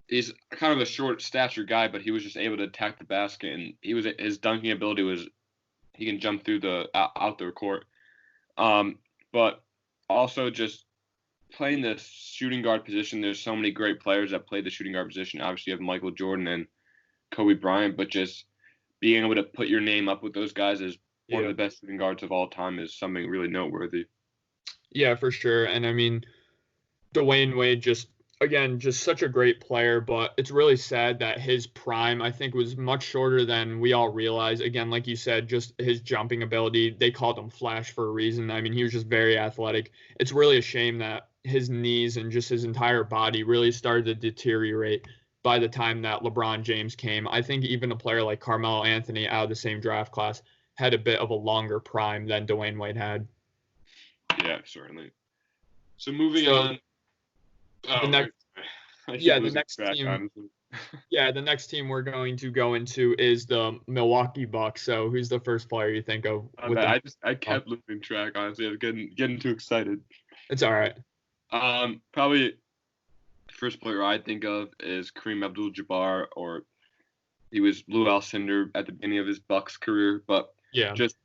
He's kind of a short stature guy, but he was just able to attack the basket, and his dunking ability was, he can jump through the outdoor court. But also just playing the shooting guard position. There's so many great players that play the shooting guard position. Obviously, you have Michael Jordan and Kobe Bryant, but just being able to put your name up with those guys as one of the best shooting guards of all time is something really noteworthy. Yeah, for sure. And I mean, Dwayne Wade just such a great player, but it's really sad that his prime, I think, was much shorter than we all realize. Again, like you said, just his jumping ability, they called him Flash for a reason. I mean, he was just very athletic. It's really a shame that his knees and just his entire body really started to deteriorate by the time that LeBron James came. I think even a player like Carmelo Anthony out of the same draft class had a bit of a longer prime than Dwayne Wade had. Yeah, certainly. So moving on. The next team we're going to go into is the Milwaukee Bucks. So who's the first player you think of? I kept losing track, honestly. I was getting too excited. It's all right. Probably the first player I think of is Kareem Abdul-Jabbar, or he was Lou Alcindor at the beginning of his Bucks career, but just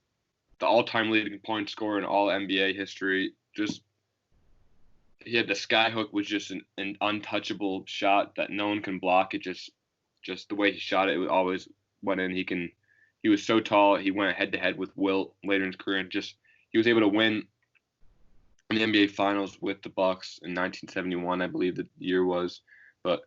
the all-time leading point scorer in all NBA history. Just he had the skyhook, was just an untouchable shot that no one can block. It just the way he shot it always went in. He was so tall. He went head to head with Wilt later in his career, and he was able to win in the NBA Finals with the Bucks in 1971, I believe the year was. But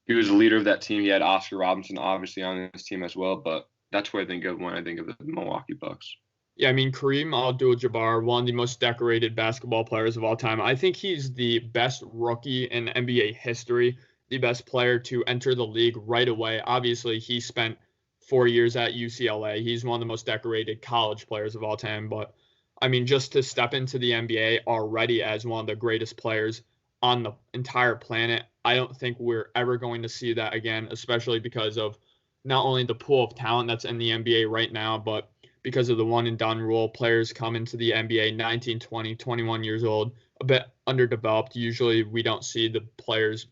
he was the leader of that team. He had Oscar Robertson obviously on his team as well. But that's what I think of when I think of the Milwaukee Bucks. Yeah, I mean, Kareem Abdul-Jabbar, one of the most decorated basketball players of all time. I think he's the best rookie in NBA history, the best player to enter the league right away. Obviously, he spent 4 years at UCLA. He's one of the most decorated college players of all time. But, I mean, just to step into the NBA already as one of the greatest players on the entire planet. I don't think we're ever going to see that again, especially because of not only the pool of talent that's in the NBA right now, but because of the one and done rule. Players come into the NBA 19, 20, 21 years old, a bit underdeveloped. Usually we don't see the players'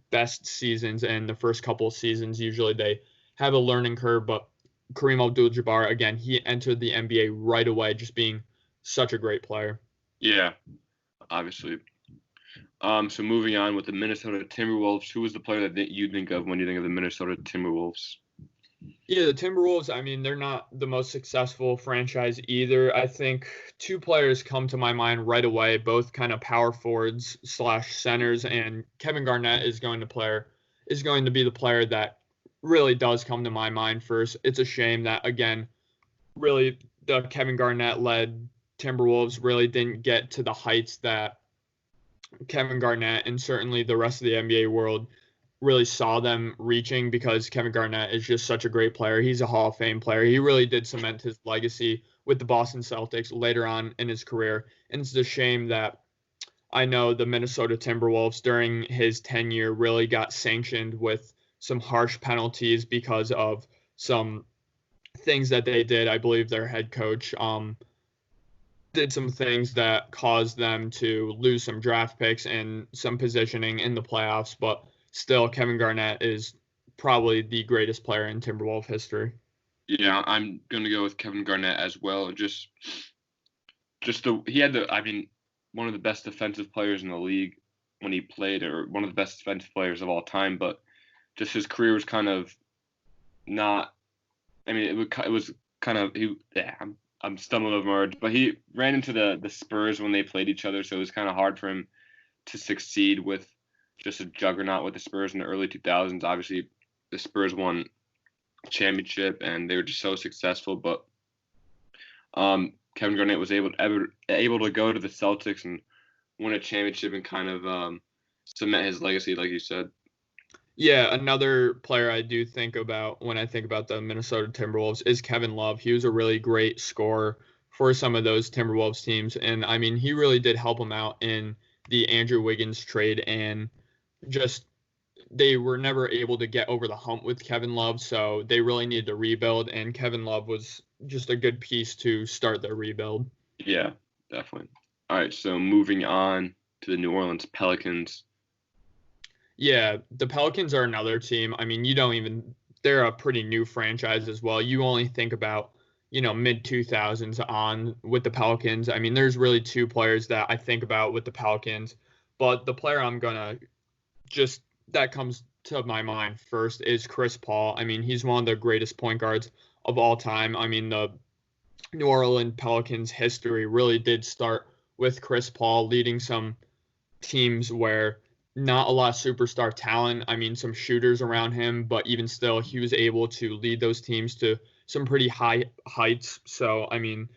best seasons in the first couple of seasons. Usually they have a learning curve, but Kareem Abdul-Jabbar, again, he entered the NBA right away, just being such a great player. Yeah, obviously. So moving on with the Minnesota Timberwolves, who was the player that you think of when you think of the Minnesota Timberwolves? Yeah, the Timberwolves, I mean, they're not the most successful franchise either. I think two players come to my mind right away, both kind of power forwards slash centers, and Kevin Garnett is going to be the player that really does come to my mind first. It's a shame that, again, really the Kevin Garnett led Timberwolves really didn't get to the heights that Kevin Garnett and certainly the rest of the NBA world really saw them reaching, because Kevin Garnett is just such a great player. He's a Hall of Fame player. He really did cement his legacy with the Boston Celtics later on in his career. And it's a shame that I know the Minnesota Timberwolves during his tenure really got sanctioned with some harsh penalties because of some things that they did. I believe their head coach did some things that caused them to lose some draft picks and some positioning in the playoffs, but still, Kevin Garnett is probably the greatest player in Timberwolf history. Yeah, I'm gonna go with Kevin Garnett as well. One of the best defensive players in the league when he played, or one of the best defensive players of all time. But just his career was kind of not. I mean, it was kind of I'm stumbling over my words, but he ran into the Spurs when they played each other, so it was kind of hard for him to succeed with just a juggernaut with the Spurs in the early 2000s. Obviously, the Spurs won a championship, and they were just so successful. But Kevin Garnett was able to go to the Celtics and win a championship and kind of cement his legacy, like you said. Yeah, another player I do think about when I think about the Minnesota Timberwolves is Kevin Love. He was a really great scorer for some of those Timberwolves teams, and I mean, he really did help them out in the Andrew Wiggins trade, and just they were never able to get over the hump with Kevin Love, so they really needed to rebuild, and Kevin Love was just a good piece to start their rebuild. Yeah, definitely. All right, so moving on to the New Orleans Pelicans. Yeah, the Pelicans are another team. I mean, they're a pretty new franchise as well. You only think about, mid 2000s on with the Pelicans. I mean, there's really two players that I think about with the Pelicans, but the player that comes to my mind first is Chris Paul. I mean, he's one of the greatest point guards of all time. I mean, the New Orleans Pelicans history really did start with Chris Paul leading some teams where not a lot of superstar talent. I mean, some shooters around him, but even still, he was able to lead those teams to some pretty high heights. So, I mean,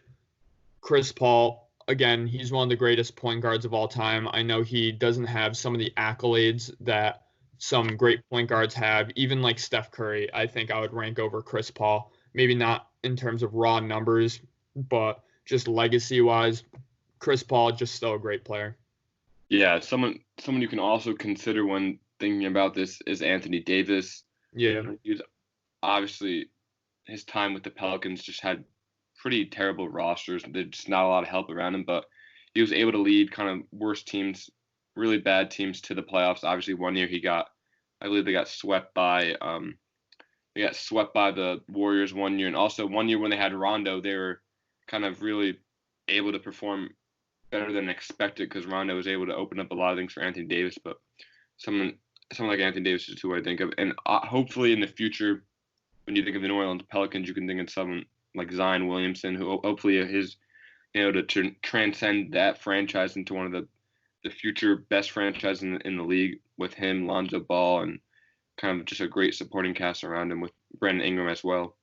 Chris Paul, again, he's one of the greatest point guards of all time. I know he doesn't have some of the accolades that some great point guards have, even like Steph Curry. I think I would rank over Chris Paul. Maybe not in terms of raw numbers, but just legacy-wise, Chris Paul just still a great player. Yeah, someone you can also consider when thinking about this is Anthony Davis. Yeah. Obviously, his time with the Pelicans just had pretty terrible rosters. There's just not a lot of help around him, but he was able to lead kind of worse teams, really bad teams, to the playoffs. Obviously, one year I believe they got swept by the Warriors one year, and also one year when they had Rondo, they were kind of really able to perform better than expected because Rondo was able to open up a lot of things for Anthony Davis. But someone like Anthony Davis is who I think of, and hopefully in the future, when you think of the New Orleans Pelicans, you can think of someone like Zion Williamson, who hopefully is to transcend that franchise into one of the future best franchises in the league with him, Lonzo Ball, and kind of just a great supporting cast around him with Brandon Ingram as well.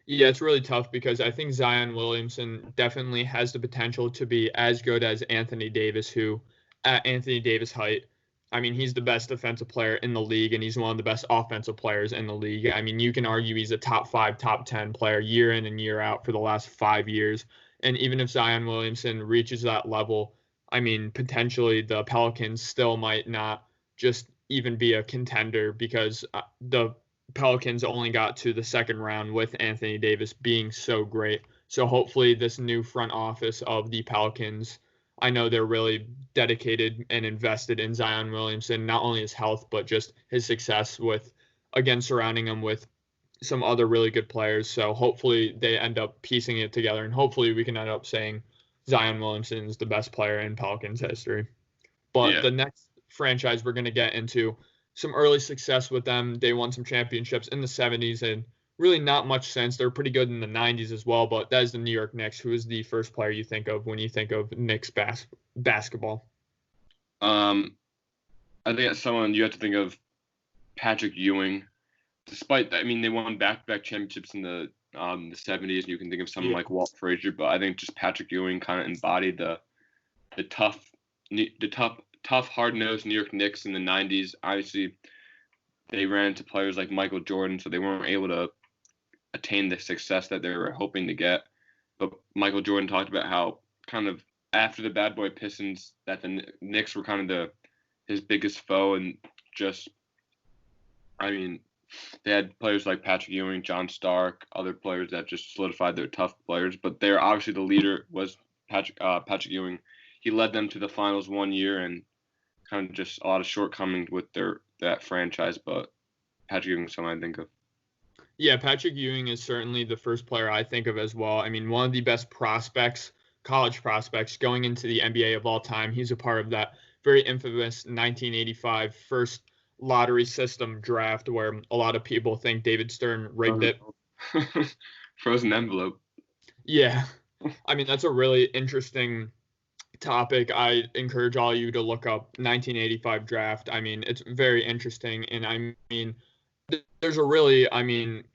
Yeah, it's really tough because I think Zion Williamson definitely has the potential to be as good as Anthony Davis, who at Anthony Davis height, I mean, he's the best defensive player in the league, and he's one of the best offensive players in the league. I mean, you can argue he's a top 5, top 10 player year in and year out for the last 5 years. And even if Zion Williamson reaches that level, I mean, potentially the Pelicans still might not just even be a contender because the Pelicans only got to the second round with Anthony Davis being so great. So hopefully this new front office of the Pelicans, I know they're really dedicated and invested in Zion Williamson, not only his health, but just his success with, again, surrounding him with some other really good players. So hopefully they end up piecing it together, and hopefully we can end up saying Zion Williamson is the best player in Pelicans history. But Yeah. the next franchise we're going to get into some early success with them. They won some championships in the 70s and really not much since. They're pretty good in the 90s as well, but that is the New York Knicks. Who is the first player you think of when you think of Knicks basketball? I think that's someone you have to think of, Patrick Ewing. Despite that, I mean, they won back-to-back championships in the 70s, and you can think of someone like Walt Frazier, but I think just Patrick Ewing kind of embodied the tough, hard-nosed New York Knicks in the 90s. Obviously, they ran into players like Michael Jordan, so they weren't able to attain the success that they were hoping to get. But Michael Jordan talked about how kind of after the bad boy Pistons, that the Knicks were kind of his biggest foe, and just, I mean, they had players like Patrick Ewing, John Stark, other players that just solidified their tough players. But they're obviously the leader was Patrick Ewing. He led them to the finals one year, and kind of just a lot of shortcomings with that franchise. But Patrick Ewing is someone I think of. Yeah, Patrick Ewing is certainly the first player I think of as well. I mean, one of the best prospects, college prospects, going into the NBA of all time. He's a part of that very infamous 1985 first lottery system draft where a lot of people think David Stern rigged it. Frozen envelope. Yeah. I mean, that's a really interesting topic. I encourage all you to look up 1985 draft. I mean, it's very interesting. And I mean, there's a really,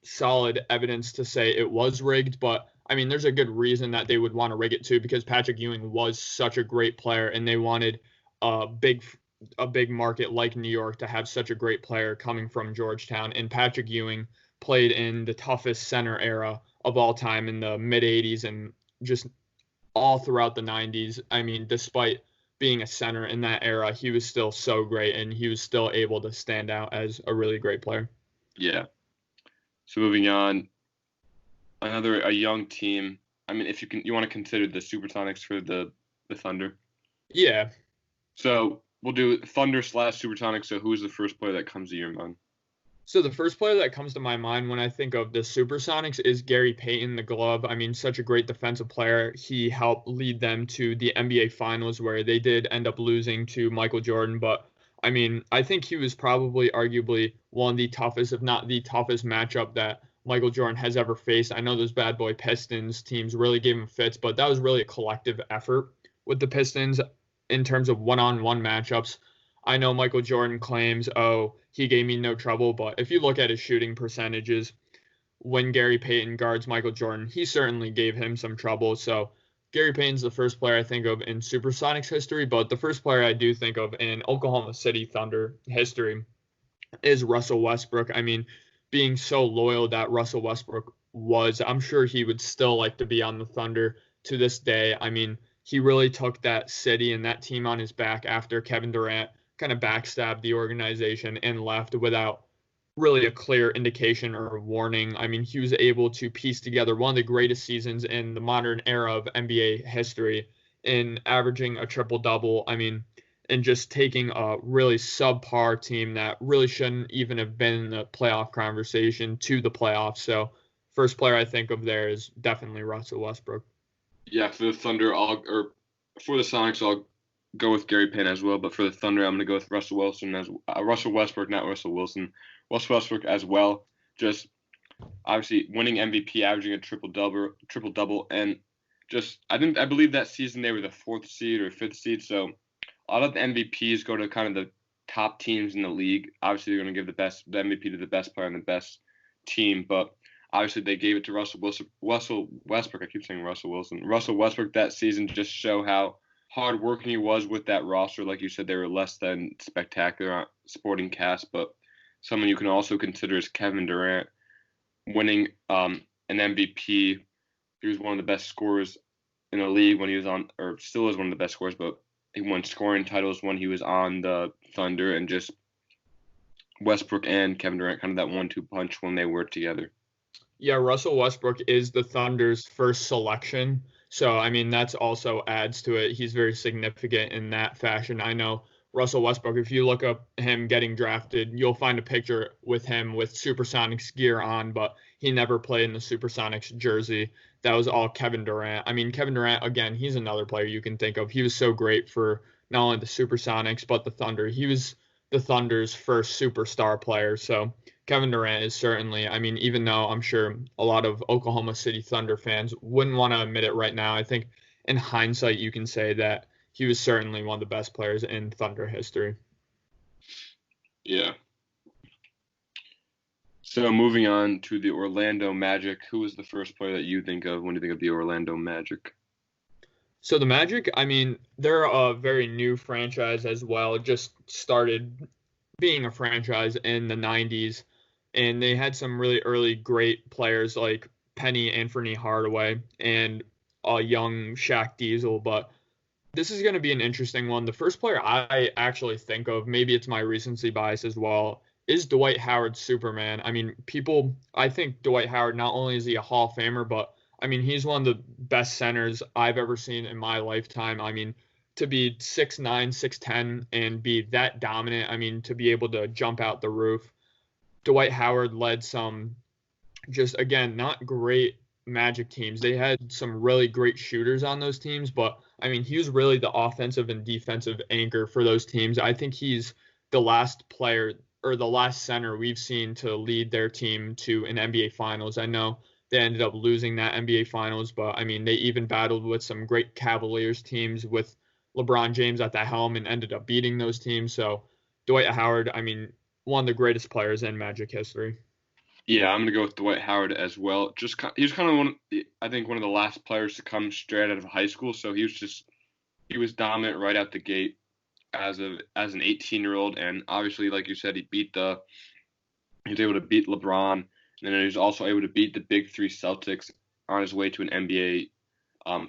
solid evidence to say it was rigged, but I mean, there's a good reason that they would want to rig it too, because Patrick Ewing was such a great player and they wanted a big market like New York to have such a great player coming from Georgetown. And Patrick Ewing played in the toughest center era of all time in the mid 80s and just all throughout the 90s. I mean, despite being a center in that era, he was still so great and he was still able to stand out as a really great player. Yeah. So moving on, a young team. I mean, if you want to consider the Supersonics for the Thunder. Yeah. So we'll do Thunder / Supersonics. So who's the first player that comes to your mind? So the first player that comes to my mind when I think of the Supersonics is Gary Payton, the glove. I mean, such a great defensive player. He helped lead them to the NBA Finals where they did end up losing to Michael Jordan. But, I mean, I think he was probably arguably one of the toughest, if not the toughest matchup that Michael Jordan has ever faced. I know those bad boy Pistons teams really gave him fits, but that was really a collective effort with the Pistons in terms of one-on-one matchups. I know Michael Jordan claims, he gave me no trouble, but if you look at his shooting percentages, when Gary Payton guards Michael Jordan, he certainly gave him some trouble. So Gary Payton's the first player I think of in Supersonics history, but the first player I do think of in Oklahoma City Thunder history is Russell Westbrook. I mean, being so loyal that Russell Westbrook was, I'm sure he would still like to be on the Thunder to this day. I mean, he really took that city and that team on his back after Kevin Durant kind of backstabbed the organization and left without really a clear indication or warning. I mean, he was able to piece together one of the greatest seasons in the modern era of NBA history in averaging a triple-double. I mean, and just taking a really subpar team that really shouldn't even have been in the playoff conversation to the playoffs. So first player I think of there is definitely Russell Westbrook. Yeah, for the Thunder, for the Sonics, I'll go with Gary Payton as well, but for the Thunder, I'm going to go with Russell Westbrook, not Russell Wilson. Russell Westbrook as well. Just obviously winning MVP, averaging a triple double, and just I believe that season they were the 4th seed or 5th seed. So a lot of the MVPs go to kind of the top teams in the league. Obviously, they're going to give the MVP to the best player on the best team, but obviously they gave it to Russell Westbrook. I keep saying Russell Wilson. Russell Westbrook that season just show how hard-working he was with that roster. Like you said, they were less than spectacular sporting cast, but someone you can also consider is Kevin Durant, winning an MVP. He was one of the best scorers in the league when he was on, or still is one of the best scorers, but he won scoring titles when he was on the Thunder, and just Westbrook and Kevin Durant, kind of that 1-2 punch when they were together. Yeah, Russell Westbrook is the Thunder's first selection. So, I mean, that's also adds to it. He's very significant in that fashion. I know Russell Westbrook, if you look up him getting drafted, you'll find a picture with him with Supersonics gear on, but he never played in the Supersonics jersey. That was all Kevin Durant. I mean, Kevin Durant, again, he's another player you can think of. He was so great for not only the Supersonics, but the Thunder. He was the Thunder's first superstar player. So, Kevin Durant is certainly, I mean, even though I'm sure a lot of Oklahoma City Thunder fans wouldn't want to admit it right now, I think in hindsight you can say that he was certainly one of the best players in Thunder history. Yeah. So moving on to the Orlando Magic, who was the first player that you think of when you think of the Orlando Magic? So the Magic, I mean, they're a very new franchise as well. Just started being a franchise in the 90s. And they had some really early great players like Penny Anthony Hardaway and a young Shaq Diesel. But this is going to be an interesting one. The first player I actually think of, maybe it's my recency bias as well, is Dwight Howard Superman. I mean, I think Dwight Howard, not only is he a Hall of Famer, but I mean, he's one of the best centers I've ever seen in my lifetime. I mean, to be 6'9", 6'10", and be that dominant, I mean, to be able to jump out the roof. Dwight Howard led some, just again, not great Magic teams. They had some really great shooters on those teams, but I mean, he was really the offensive and defensive anchor for those teams. I think he's the last player or the last center we've seen to lead their team to an NBA Finals. I know they ended up losing that NBA Finals, but I mean, they even battled with some great Cavaliers teams with LeBron James at the helm and ended up beating those teams. So Dwight Howard, I mean, one of the greatest players in Magic history. Yeah, I'm gonna go with Dwight Howard as well. He was kind of I think one of the last players to come straight out of high school, so he was dominant right out the gate as an 18-year-old, and obviously, like you said, he was able to beat LeBron, and then he was also able to beat the Big Three Celtics on his way to an NBA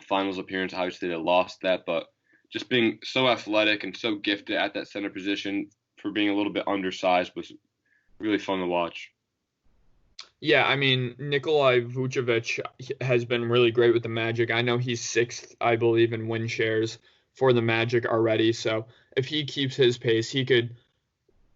Finals appearance. Obviously, they lost that, but just being so athletic and so gifted at that center position for being a little bit undersized was really fun to watch. Yeah, I mean, Nikolai Vucevic has been really great with the Magic. I know he's sixth, I believe, in win shares for the Magic already. So if he keeps his pace, he could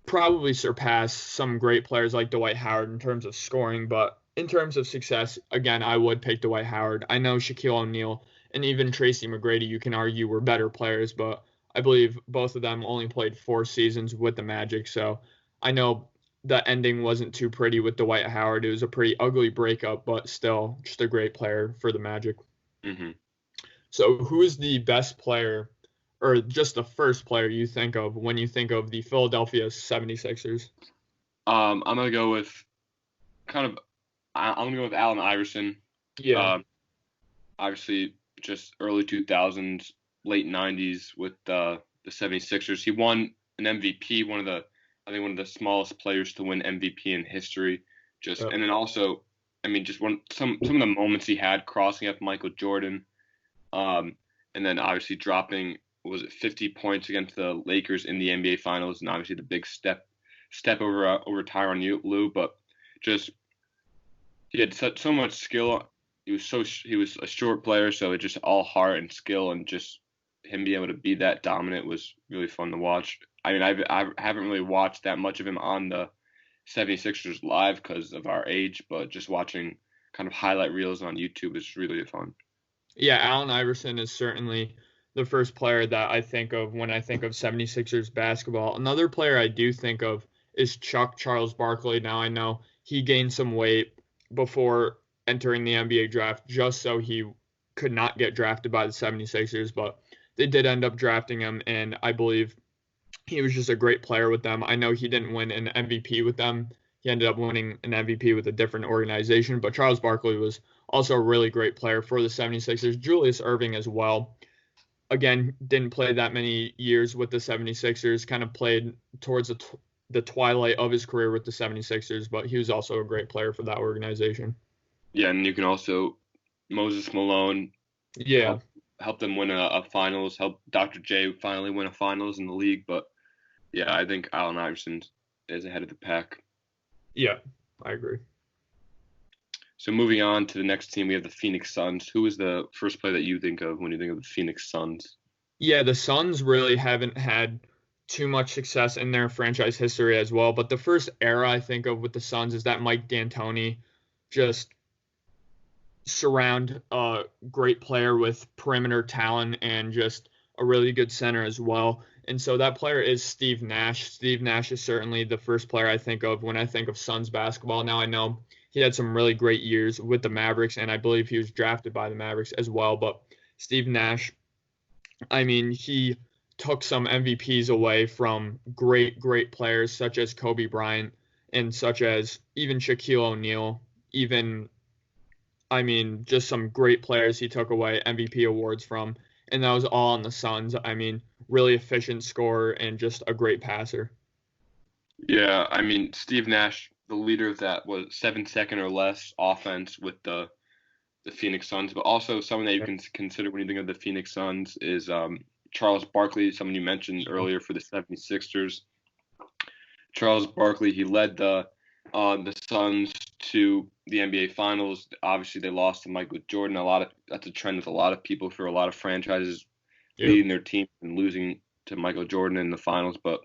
probably surpass some great players like Dwight Howard in terms of scoring. But in terms of success, again, I would pick Dwight Howard. I know Shaquille O'Neal and even Tracy McGrady, you can argue, were better players, but I believe both of them only played 4 seasons with the Magic. So I know the ending wasn't too pretty with Dwight Howard. It was a pretty ugly breakup, but still just a great player for the Magic. Mm-hmm. So who is the best player or just the first player you think of when you think of the Philadelphia 76ers? I'm going to go with Allen Iverson. Yeah. Obviously, just early 2000s, late 90s with the 76ers. He won an MVP, one of the smallest players to win MVP in history. And then also, I mean, just some of the moments he had crossing up Michael Jordan, and then obviously dropping 50 points against the Lakers in the NBA Finals, and obviously the big step over Tyronn Lue, but just he had so much skill. He was a short player, so it just all heart and skill, and just him being able to be that dominant was really fun to watch. I mean, I haven't really watched that much of him on the 76ers live because of our age, but just watching kind of highlight reels on YouTube is really fun. Yeah, Allen Iverson is certainly the first player that I think of when I think of 76ers basketball. Another player I do think of is Chuck Charles Barkley. Now, I know he gained some weight before entering the NBA draft just so he could not get drafted by the 76ers, but they did end up drafting him, and I believe he was just a great player with them. I know he didn't win an MVP with them. He ended up winning an MVP with a different organization, but Charles Barkley was also a really great player for the 76ers. Julius Erving as well. Again, didn't play that many years with the 76ers, kind of played towards the twilight of his career with the 76ers, but he was also a great player for that organization. Yeah, and you can also Moses Malone. Yeah. helped them win a finals, helped Dr. J finally win a finals in the league. But yeah, I think Allen Iverson is ahead of the pack. Yeah, I agree. So moving on to the next team, we have the Phoenix Suns. Who is the first player that you think of when you think of the Phoenix Suns? Yeah, the Suns really haven't had too much success in their franchise history as well. But the first era I think of with the Suns is that Mike D'Antoni just surround a great player with perimeter talent and just a really good center as well. And so that player is Steve Nash. Steve Nash is certainly the first player I think of when I think of Suns basketball. Now I know he had some really great years with the Mavericks, and I believe he was drafted by the Mavericks as well. But Steve Nash, I mean, he took some MVPs away from great players such as Kobe Bryant and such as even Shaquille O'Neal, even I mean, just some great players he took away MVP awards from, and that was all on the Suns. I mean, really efficient scorer and just a great passer. Yeah, I mean, Steve Nash, the leader of that was 7-second or less offense with the Phoenix Suns, but also someone that you can consider when you think of the Phoenix Suns is Charles Barkley, someone you mentioned earlier for the 76ers. Charles Barkley, he led the Suns to the NBA Finals. Obviously, they lost to Michael Jordan. That's a trend with a lot of people for a lot of franchises leading their team and losing to Michael Jordan in the finals. But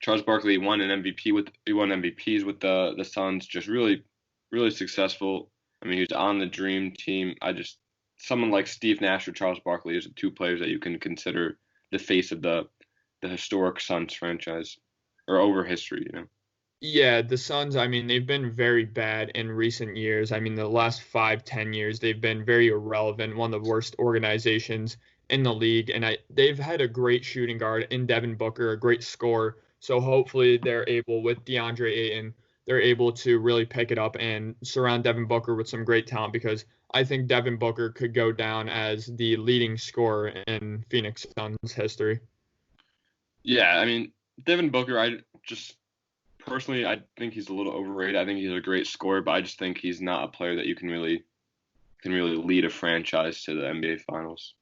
Charles Barkley won MVPs with the Suns. Just really, really successful. I mean, he was on the dream team. Someone like Steve Nash or Charles Barkley is the two players that you can consider the face of the historic Suns franchise or over history, you know. Yeah, the Suns, I mean, they've been very bad in recent years. I mean, the last 5, 10 years, they've been very irrelevant, one of the worst organizations in the league. And they've had a great shooting guard in Devin Booker, a great scorer. So hopefully they're able, with DeAndre Ayton, they're able to really pick it up and surround Devin Booker with some great talent, because I think Devin Booker could go down as the leading scorer in Phoenix Suns history. Yeah, I mean, Devin Booker, personally, I think he's a little overrated. I think he's a great scorer, but I just think he's not a player that you can really lead a franchise to the NBA Finals.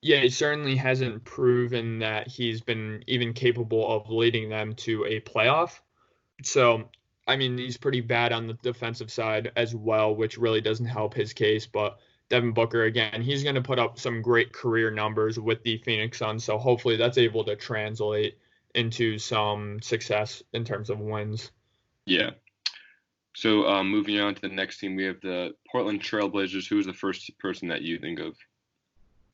Yeah, he certainly hasn't proven that he's been even capable of leading them to a playoff. So, I mean, he's pretty bad on the defensive side as well, which really doesn't help his case. But Devin Booker, again, he's going to put up some great career numbers with the Phoenix Suns. So hopefully that's able to translate into some success in terms of wins. Yeah. So moving on to the next team, we have the Portland Trailblazers. Who is the first person that you think of?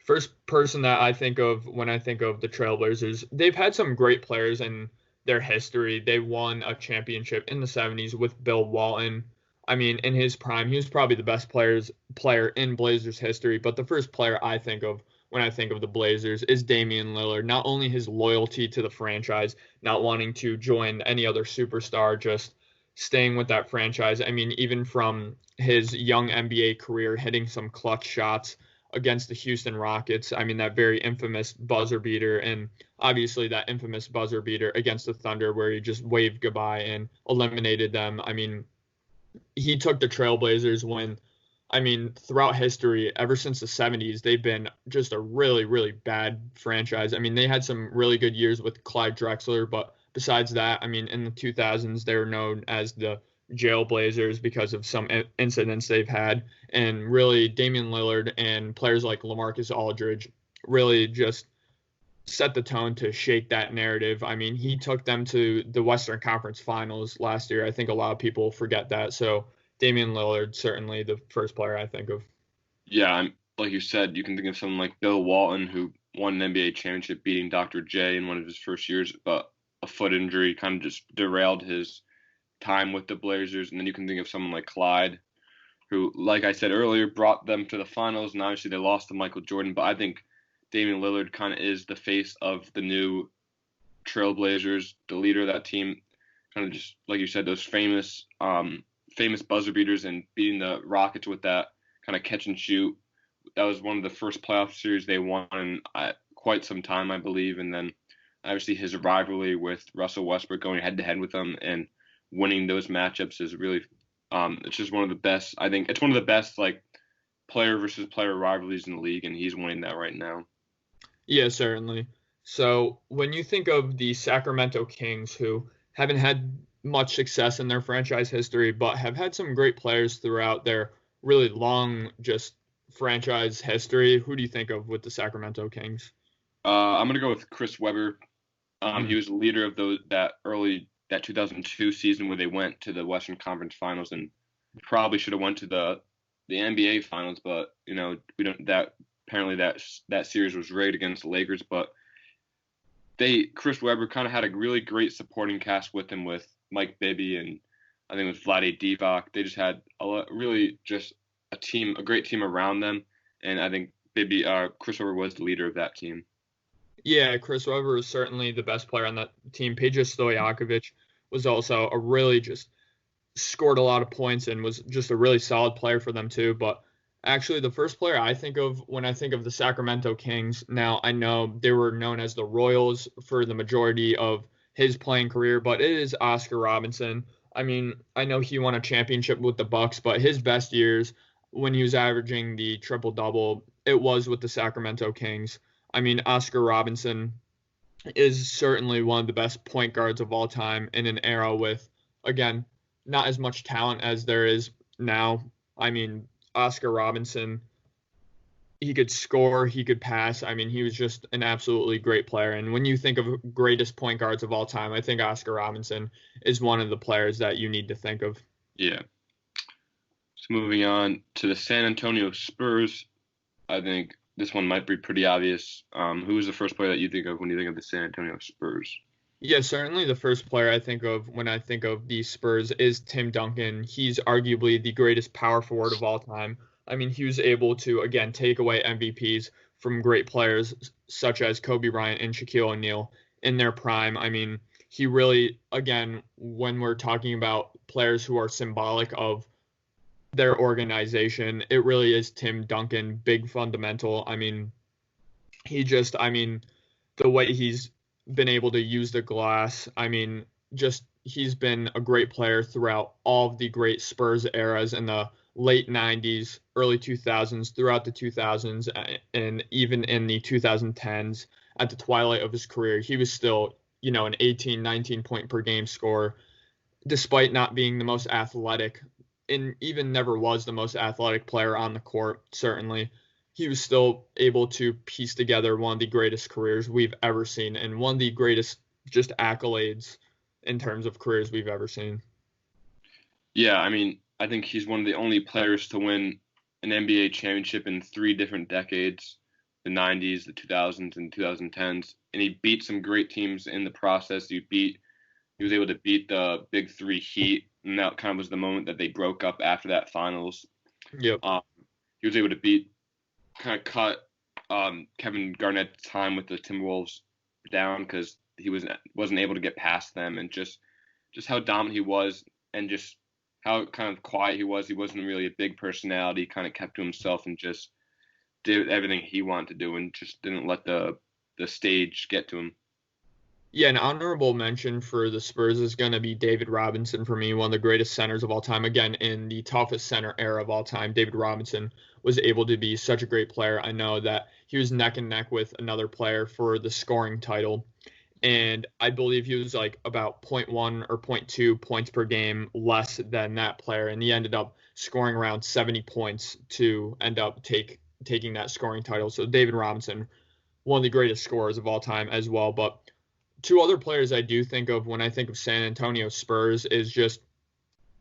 First person that I think of when I think of the Trailblazers, they've had some great players in their history. They won a championship in the 70s with Bill Walton. I mean, in his prime, he was probably the best player in Blazers history. But the first player I think of when I think of the Blazers is Damian Lillard. Not only his loyalty to the franchise, not wanting to join any other superstar, just staying with that franchise. I mean, even from his young NBA career, hitting some clutch shots against the Houston Rockets. I mean, that very infamous buzzer beater, and obviously that infamous buzzer beater against the Thunder where he just waved goodbye and eliminated them. I mean, he took the Trailblazers throughout history, ever since the 70s, they've been just a really, really bad franchise. I mean, they had some really good years with Clyde Drexler, but besides that, I mean, in the 2000s, they were known as the Jailblazers because of some incidents they've had. And really, Damian Lillard and players like LaMarcus Aldridge really just set the tone to shake that narrative. I mean, he took them to the Western Conference Finals last year. I think a lot of people forget that. So Damian Lillard, certainly the first player I think of. Yeah, like you said, you can think of someone like Bill Walton, who won an NBA championship beating Dr. J in one of his first years, but a foot injury kind of just derailed his time with the Blazers. And then you can think of someone like Clyde, who, like I said earlier, brought them to the finals, and obviously they lost to Michael Jordan. But I think Damian Lillard kind of is the face of the new Trailblazers, the leader of that team. Kind of just, like you said, those famous buzzer beaters and beating the Rockets with that kind of catch and shoot. That was one of the first playoff series they won in quite some time, I believe. And then obviously his rivalry with Russell Westbrook, going head to head with them and winning those matchups is really it's just one of the best. I think it's one of the best like player versus player rivalries in the league, and he's winning that right now. Yeah, certainly. So when you think of the Sacramento Kings, who haven't had much success in their franchise history, but have had some great players throughout their really long just franchise history, who do you think of with the Sacramento Kings? I'm gonna go with Chris Webber. He was the leader of that 2002 season where they went to the Western Conference Finals and probably should have went to the NBA Finals, but we don't that apparently that series was rigged against the Lakers, but Chris Webber kind of had a really great supporting cast with him with Mike Bibby and I think it was Vlade Divac. They just had a great team around them, and I think Chris Webber was the leader of that team. Yeah, Chris Webber is certainly the best player on that team. Peja Stojakovic was also a really just scored a lot of points and was just a really solid player for them too. But actually, the first player I think of when I think of the Sacramento Kings, now I know they were known as the Royals for the majority of his playing career, but it is Oscar Robinson. I mean, I know he won a championship with the Bucks, but his best years when he was averaging the triple-double, it was with the Sacramento Kings. I mean, Oscar Robinson is certainly one of the best point guards of all time in an era with, again, not as much talent as there is now. I mean, Oscar Robinson, he could score, he could pass. I mean, he was just an absolutely great player. And when you think of greatest point guards of all time, I think Oscar Robinson is one of the players that you need to think of. Yeah. So moving on to the San Antonio Spurs, I think this one might be pretty obvious. Who is the first player that you think of when you think of the San Antonio Spurs? Yeah, certainly the first player I think of when I think of the Spurs is Tim Duncan. He's arguably the greatest power forward of all time. I mean, he was able to, again, take away MVPs from great players such as Kobe Bryant and Shaquille O'Neal in their prime. I mean, he really, again, when we're talking about players who are symbolic of their organization, it really is Tim Duncan, big fundamental. I mean, the way he's been able to use the glass, I mean, just he's been a great player throughout all of the great Spurs eras in the late 90s, early 2000s, throughout the 2000s, and even in the 2010s at the twilight of his career. He was still, an 18, 19 point per game scorer, despite not being the most athletic and even never was the most athletic player on the court, certainly. He was still able to piece together one of the greatest careers we've ever seen and one of the greatest just accolades in terms of careers we've ever seen. Yeah, I mean, I think he's one of the only players to win an NBA championship in 3 different decades, the 90s, the 2000s, and 2010s. And he beat some great teams in the process. He was able to beat the Big Three Heat, and that kind of was the moment that they broke up after that finals. Yep. He was able to cut Kevin Garnett's time with the Timberwolves down because he wasn't able to get past them, and just how dominant he was, and just how kind of quiet he was. He wasn't really a big personality. He kind of kept to himself and just did everything he wanted to do, and just didn't let the stage get to him. Yeah, an honorable mention for the Spurs is going to be David Robinson for me, one of the greatest centers of all time. Again, in the toughest center era of all time, David Robinson was able to be such a great player. I know that he was neck and neck with another player for the scoring title, and I believe he was like about 0.1 or 0.2 points per game less than that player, and he ended up scoring around 70 points to end up taking that scoring title. So David Robinson, one of the greatest scorers of all time as well. But two other players I do think of when I think of San Antonio Spurs is just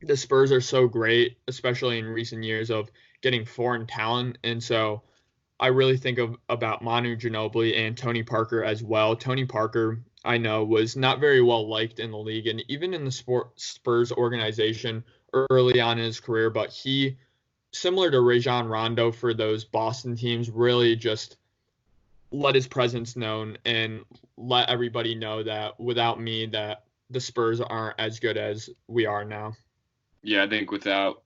the Spurs are so great, especially in recent years, of getting foreign talent. And so I really think about Manu Ginobili and Tony Parker as well. Tony Parker, I know, was not very well liked in the league and even in the Spurs organization early on in his career, but he, similar to Rajon Rondo for those Boston teams, really just let his presence known and let everybody know that without me, that the Spurs aren't as good as we are now. Yeah, I think without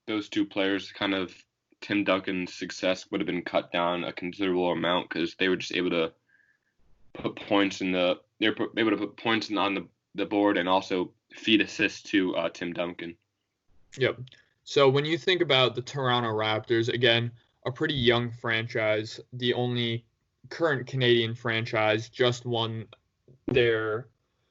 those two players, kind of Tim Duncan's success would have been cut down a considerable amount because they were just able to put points on the board and also feed assists to Tim Duncan. Yep. So when you think about the Toronto Raptors, again, a pretty young franchise. The only current Canadian franchise just won their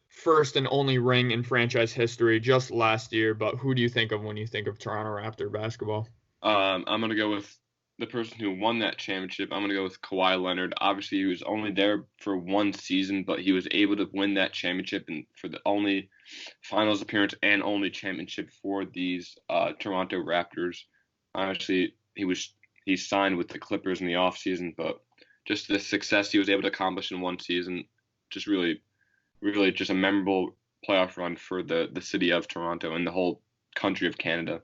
first and only ring in franchise history just last year. But who do you think of when you think of Toronto Raptor basketball? I'm going to go with the person who won that championship. I'm going to go with Kawhi Leonard. Obviously, he was only there for one season, but he was able to win that championship and for the only finals appearance and only championship for these Toronto Raptors. Obviously, he signed with the Clippers in the offseason, but just the success he was able to accomplish in one season, just really just a memorable playoff run for the city of Toronto and the whole country of Canada.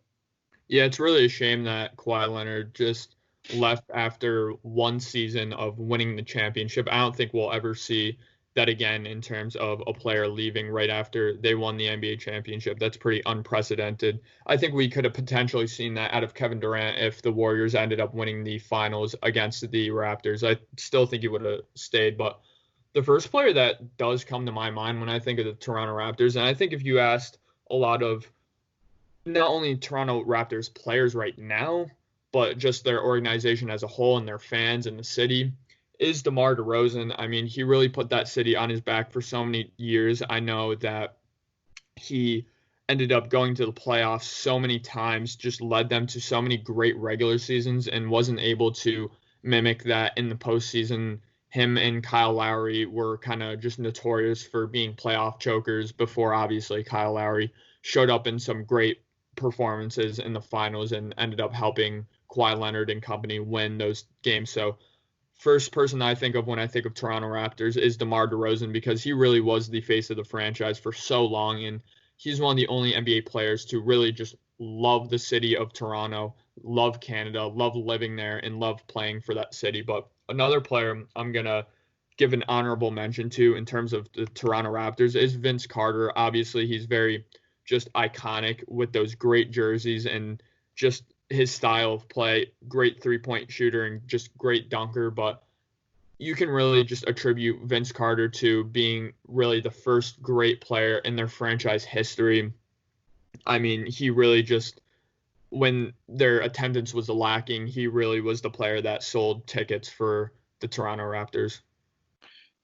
Yeah, it's really a shame that Kawhi Leonard just left after one season of winning the championship. I don't think we'll ever see that again in terms of a player leaving right after they won the NBA championship. That's pretty unprecedented. I think we could have potentially seen that out of Kevin Durant if the Warriors ended up winning the finals against the Raptors. I still think he would have stayed, but the first player that does come to my mind when I think of the Toronto Raptors, and I think if you asked a lot of not only Toronto Raptors players right now, but just their organization as a whole and their fans and the city, is DeMar DeRozan. I mean, he really put that city on his back for so many years. I know that he ended up going to the playoffs so many times, just led them to so many great regular seasons and wasn't able to mimic that in the postseason. Him and Kyle Lowry were kind of just notorious for being playoff chokers before obviously Kyle Lowry showed up in some great performances in the finals and ended up helping Kawhi Leonard and company win those games. So first person I think of when I think of Toronto Raptors is DeMar DeRozan because he really was the face of the franchise for so long, and he's one of the only NBA players to really just love the city of Toronto, love Canada, love living there, and love playing for that city. But another player I'm going to give an honorable mention to in terms of the Toronto Raptors is Vince Carter. Obviously, he's very just iconic with those great jerseys and just his style of play, great three-point shooter and just great dunker, but you can really just attribute Vince Carter to being really the first great player in their franchise history. I mean, he really just, when their attendance was lacking, he really was the player that sold tickets for the Toronto Raptors.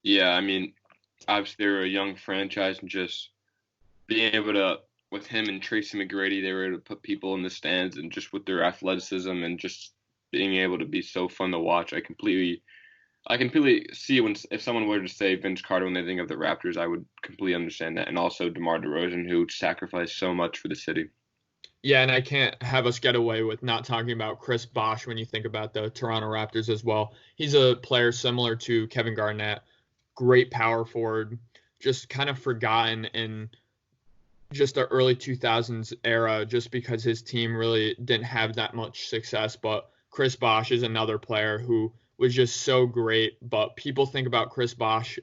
Yeah, I mean, obviously they were a young franchise and just being able to, with him and Tracy McGrady, they were able to put people in the stands and just with their athleticism and just being able to be so fun to watch. I completely see if someone were to say Vince Carter when they think of the Raptors, I would completely understand that. And also DeMar DeRozan, who sacrificed so much for the city. Yeah, and I can't have us get away with not talking about Chris Bosh when you think about the Toronto Raptors as well. He's a player similar to Kevin Garnett, great power forward, just kind of forgotten in just the early 2000s era just because his team really didn't have that much success. But Chris Bosh is another player who was just so great. But people think about Chris Bosh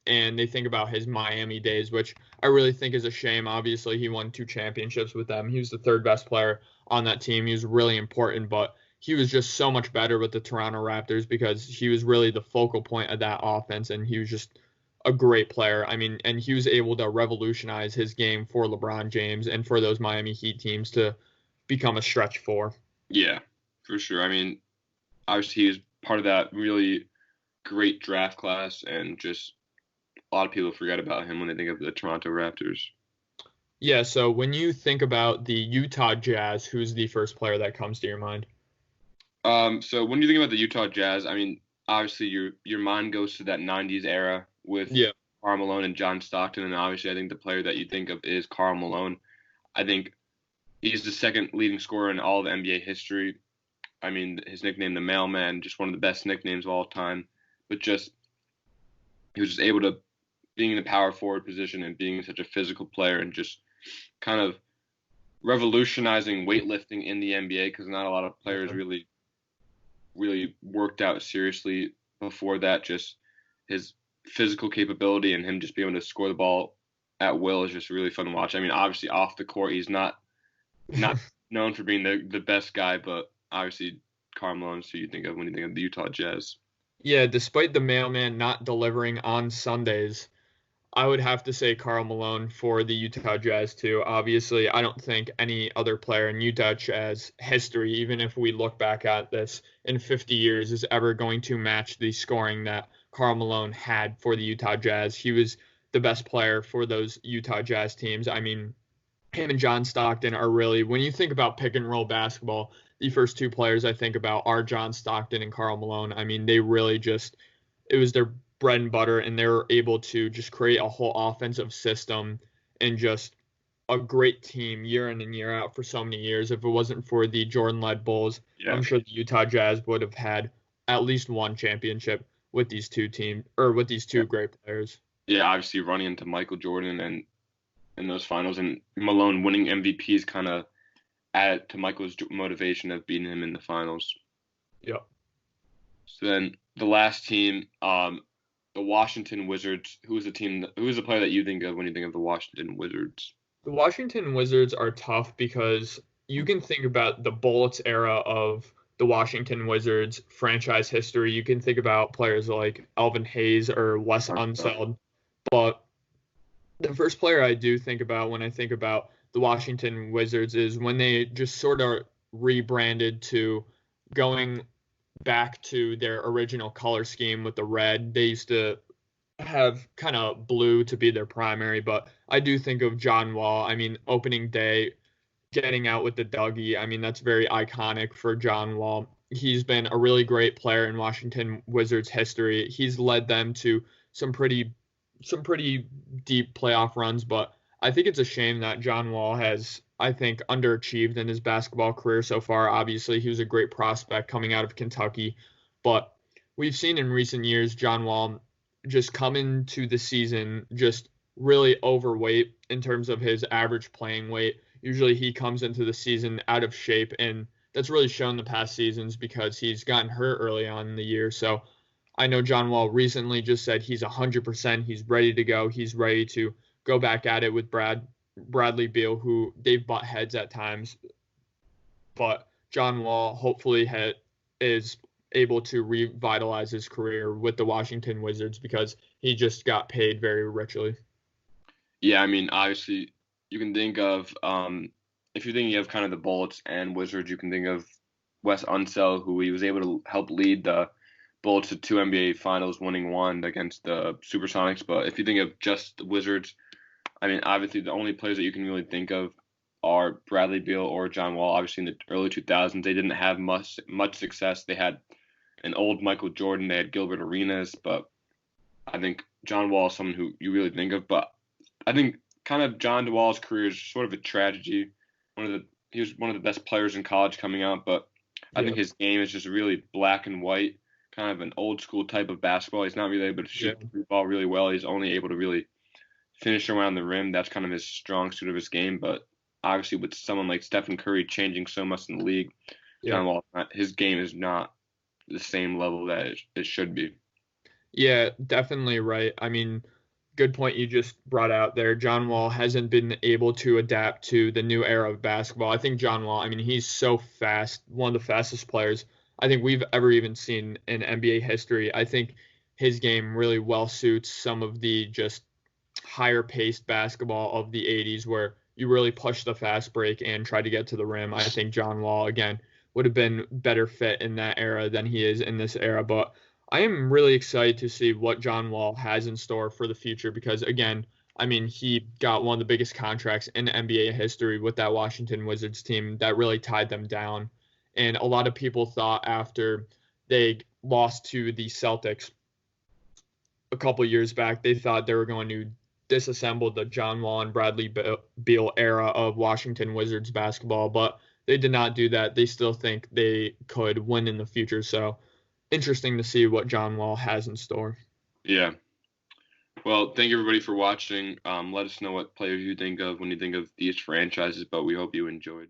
and they think about his Miami days, which I really think is a shame. Obviously, he won 2 championships with them. He was the third best player on that team. He was really important, but he was just so much better with the Toronto Raptors because he was really the focal point of that offense, and he was just a great player. I mean, and he was able to revolutionize his game for LeBron James and for those Miami Heat teams to become a stretch 4. Yeah, for sure. I mean, obviously he was part of that really great draft class, and just a lot of people forget about him when they think of the Toronto Raptors. Yeah, so when you think about the Utah Jazz, who's the first player that comes to your mind? So when you think about the Utah Jazz, I mean, obviously your mind goes to that 90s era with Karl Malone and John Stockton, and obviously I think the player that you think of is Karl Malone. I think he's the second leading scorer in all of NBA history. I mean, his nickname, the Mailman, just one of the best nicknames of all time. But just he was just able to, being in the power forward position and being such a physical player and just kind of revolutionizing weightlifting in the NBA because not a lot of players really worked out seriously before that. Just his physical capability and him just being able to score the ball at will is just really fun to watch. I mean, obviously off the court, he's not known for being the best guy, but obviously Karl Malone is who you think of when you think of the Utah Jazz. Yeah, despite the Mailman not delivering on Sundays, I would have to say Karl Malone for the Utah Jazz too. Obviously, I don't think any other player in Utah Jazz history, even if we look back at this in 50 years, is ever going to match the scoring that Karl Malone had for the Utah Jazz. He was the best player for those Utah Jazz teams. I mean, him and John Stockton are really, when you think about pick and roll basketball, the first two players I think about are John Stockton and Karl Malone. I mean, they really just, it was their bread and butter, and they were able to just create a whole offensive system and just a great team year in and year out for so many years. If it wasn't for the Jordan-led Bulls, Yeah. I'm sure the Utah Jazz would have had at least one championship with these two teams, or with these two great players. Yeah, obviously running into Michael Jordan and in those finals, and Malone winning MVPs kind of added to Michael's motivation of beating him in the finals. Yep. So then the last team, the Washington Wizards. Who is the player that you think of when you think of the Washington Wizards? The Washington Wizards are tough because you can think about the Bullets era of the Washington Wizards franchise history. You can think about players like Elvin Hayes or Wes Unseld, but the first player I do think about when I think about the Washington Wizards is when they just sort of rebranded to going back to their original color scheme with the red. They used to have kind of blue to be their primary, but I do think of John Wall. I mean, opening day, getting out with the Dougie. I mean, that's very iconic for John Wall. He's been a really great player in Washington Wizards history. He's led them to some pretty deep playoff runs, but I think it's a shame that John Wall has, I think, underachieved in his basketball career so far. Obviously, he was a great prospect coming out of Kentucky, but we've seen in recent years John Wall just come into the season just really overweight in terms of his average playing weight. Usually he comes into the season out of shape, and that's really shown the past seasons because he's gotten hurt early on in the year. So I know John Wall recently just said he's 100%. He's ready to go. He's ready to go back at it with Bradley Beal, who they've butt heads at times. But John Wall hopefully is able to revitalize his career with the Washington Wizards because he just got paid very richly. Yeah, I mean, obviously, you can think of, if you're thinking of kind of the Bullets and Wizards, you can think of Wes Unseld, who he was able to help lead the Bullets to 2 NBA Finals, winning one against the Supersonics. But if you think of just the Wizards, I mean, obviously, the only players that you can really think of are Bradley Beal or John Wall. Obviously, in the early 2000s, they didn't have much success. They had an old Michael Jordan. They had Gilbert Arenas. But I think John Wall is someone who you really think of. But I think kind of John Wall's career is sort of a tragedy. He was one of the best players in college coming out, but I think his game is just really black and white, kind of an old school type of basketball. He's not really able to shoot the ball really well. He's only able to really finish around the rim. That's kind of his strong suit of his game. But obviously, with someone like Stephen Curry changing so much in the league, John Wall, his game is not the same level that it should be. Yeah, definitely right. I mean, good point you just brought out there. John Wall hasn't been able to adapt to the new era of basketball. I think John Wall, I mean, he's so fast, one of the fastest players I think we've ever even seen in NBA history. I think his game really well suits some of the just higher paced basketball of the 80s where you really push the fast break and try to get to the rim. I think John Wall, again, would have been better fit in that era than he is in this era. But I am really excited to see what John Wall has in store for the future because, again, I mean, he got one of the biggest contracts in NBA history with that Washington Wizards team that really tied them down. And a lot of people thought after they lost to the Celtics a couple years back, they thought they were going to disassemble the John Wall and Bradley Beal era of Washington Wizards basketball, but they did not do that. They still think they could win in the future. So interesting to see what John Wall has in store. Yeah. Well, thank you everybody for watching. Let us know what players you think of when you think of these franchises, but we hope you enjoyed.